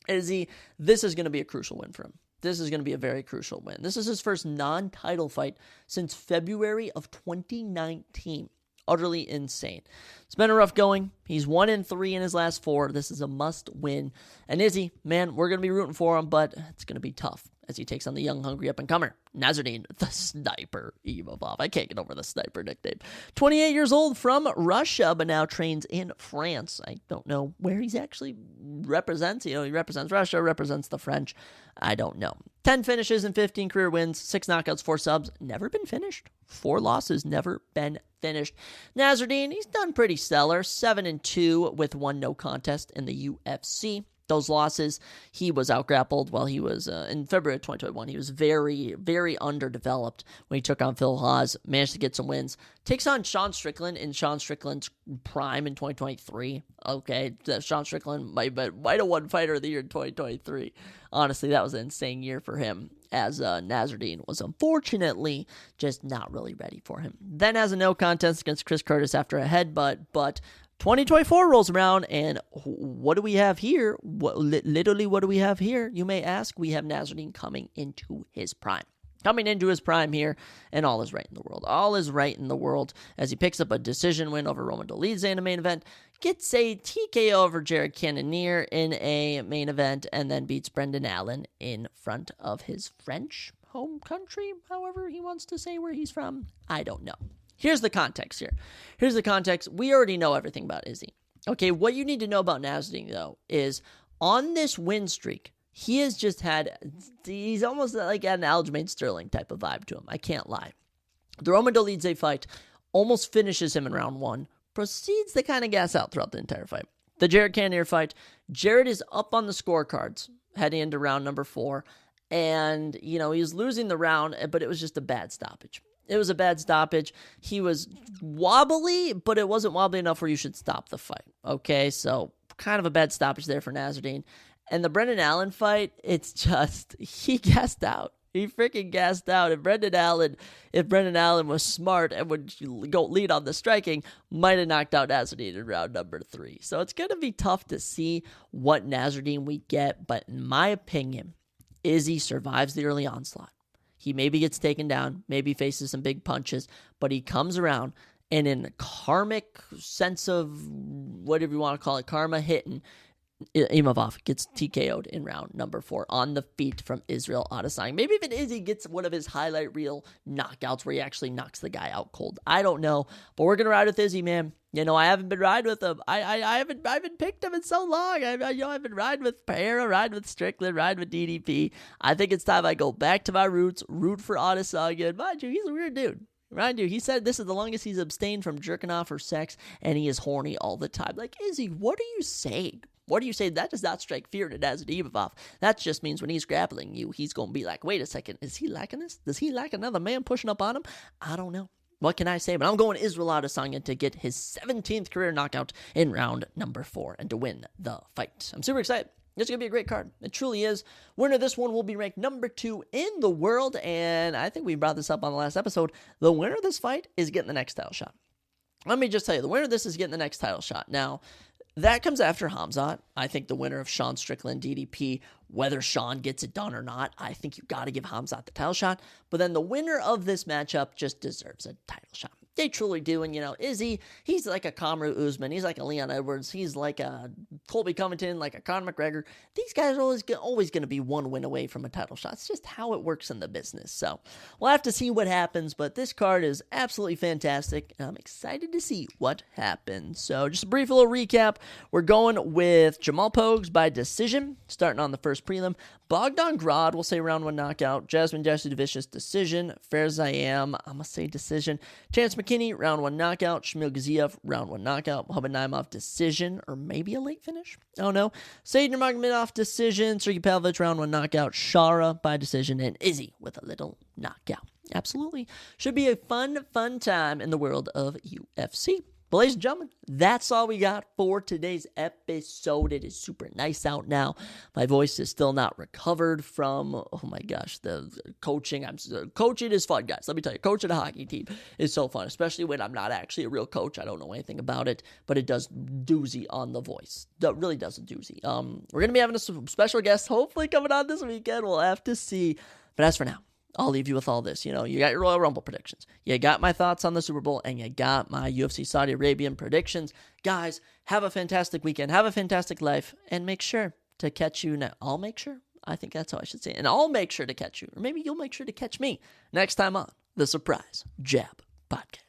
Izzy, this is going to be a crucial win for him. This is going to be a very crucial win. This is his first non-title fight since February of 2019. Utterly insane. It's been a rough going. He's 1-3 in his last 4. This is a must win. And Izzy, man, we're going to be rooting for him, but it's going to be tough as he takes on the young, hungry up-and-comer, Nasruddin, the sniper, Imavov. I can't get over the sniper nickname. 28 years old from Russia, but now trains in France. I don't know where he's actually represents. You know, he represents Russia, represents the French. I don't know. 10 finishes and 15 career wins, 6 knockouts, 4 subs. Never been finished. 4 losses, never been finished. Nasruddin, he's done pretty stellar. 7-2 with 1 no contest in the UFC. Those losses, he was out-grappled while he was, in February of 2021, he was very, very underdeveloped when he took on Phil Haas, managed to get some wins. Takes on Sean Strickland in Sean Strickland's prime in 2023. Okay, Sean Strickland might have won Fighter of the Year in 2023. Honestly, that was an insane year for him, as Nasruddin was unfortunately just not really ready for him. Then has a no contest against Chris Curtis after a headbutt, but 2024 rolls around, and what do we have here? Literally, what do we have here? You may ask. We have Nasruddin coming into his prime. Coming into his prime here, and all is right in the world. All is right in the world as he picks up a decision win over Roman Dolidze in a main event, gets a TKO over Jared Cannonier in a main event, and then beats Brendan Allen in front of his French home country, however he wants to say where he's from. I don't know. Here's the context here. Here's the context. We already know everything about Izzy. Okay, what you need to know about Nasruddin, though, is on this win streak, he has just had, he's almost like an Aljamain Sterling type of vibe to him. I can't lie. The Roman Dolidze fight almost finishes him in round 1, proceeds to kind of gas out throughout the entire fight. the Jared Cannonier fight. Jared is up on the scorecards heading into round number 4. And, he was losing the round, but it was just a bad stoppage. It was a bad stoppage. He was wobbly, but it wasn't wobbly enough where you should stop the fight. Okay, so kind of a bad stoppage there for Nasruddin. And the Brendan Allen fight, it's just, he gassed out. He freaking gassed out. If Brendan Allen was smart and would go lead on the striking, might have knocked out Nasruddin in round number 3. So it's going to be tough to see what Nasruddin we get. But in my opinion, Izzy survives the early onslaught. He maybe gets taken down, maybe faces some big punches, but he comes around and in a karmic sense of whatever you want to call it, karma hitting, Imavov gets TKO'd in round number 4 on the feet from Israel Adesanya. Maybe even Izzy gets one of his highlight reel knockouts where he actually knocks the guy out cold. I don't know, but we're gonna ride with Izzy, man. I haven't been riding with him. I haven't picked him in so long. I've been riding with Pereira, riding with Strickland, riding with DDP. I think it's time I go back to my roots, root for Adesanya. And mind you, he's a weird dude. Mind you, he said this is the longest he's abstained from jerking off or sex, and he is horny all the time. Like, Izzy, what are you saying? What do you say? That does not strike fear into Nazareth. That just means when he's grappling you, he's going to be like, wait a second, is he liking this? Does he like another man pushing up on him? I don't know. What can I say? But I'm going Israel Adesanya to get his 17th career knockout in round number 4 and to win the fight. I'm super excited. It's going to be a great card. It truly is. Winner of this one will be ranked number 2 in the world. And I think we brought this up on the last episode. The winner of this fight is getting the next title shot. Let me just tell you, the winner of this is getting the next title shot. Now, that comes after Khamzat. I think the winner of Sean Strickland, DDP, whether Sean gets it done or not, I think you got to give Khamzat the title shot. But then the winner of this matchup just deserves a title shot. They truly do. And, Izzy, he's like a Kamaru Usman. He's like a Leon Edwards. He's like a Colby Covington, like a Conor McGregor. These guys are always going to be one win away from a title shot. It's just how it works in the business. So we'll have to see what happens. But this card is absolutely fantastic. And I'm excited to see what happens. So just a brief little recap. We're going with Jamal Pogues by decision, starting on the first prelim. Bogdan Grad, we'll say round 1 knockout. Jasmine Jasudavicius, decision. Fair Zayam, I'm going to say decision. Chance McKinney, round 1 knockout. Shamil Gaziev, round 1 knockout. Mohamed Naimov, decision, or maybe a late finish. I don't know. Seyed Nurmagomedov, decision. Sergey Pavlovich, round 1 knockout. Shara by decision. And Izzy with a little knockout. Absolutely. Should be a fun time in the world of UFC. But ladies and gentlemen, that's all we got for today's episode. It is super nice out now. My voice is still not recovered from, oh my gosh, the coaching. Coaching is fun, guys. Let me tell you, coaching a hockey team is so fun, especially when I'm not actually a real coach. I don't know anything about it, but it does doozy on the voice. It really does a doozy. We're going to be having some special guests hopefully coming on this weekend. We'll have to see. But as for now, I'll leave you with all this. You got your Royal Rumble predictions. You got my thoughts on the Super Bowl, and you got my UFC Saudi Arabian predictions. Guys, have a fantastic weekend. Have a fantastic life, and make sure to catch you now. I'll make sure. I think that's how I should say it. And I'll make sure to catch you, or maybe you'll make sure to catch me next time on the Surprise Jab Podcast.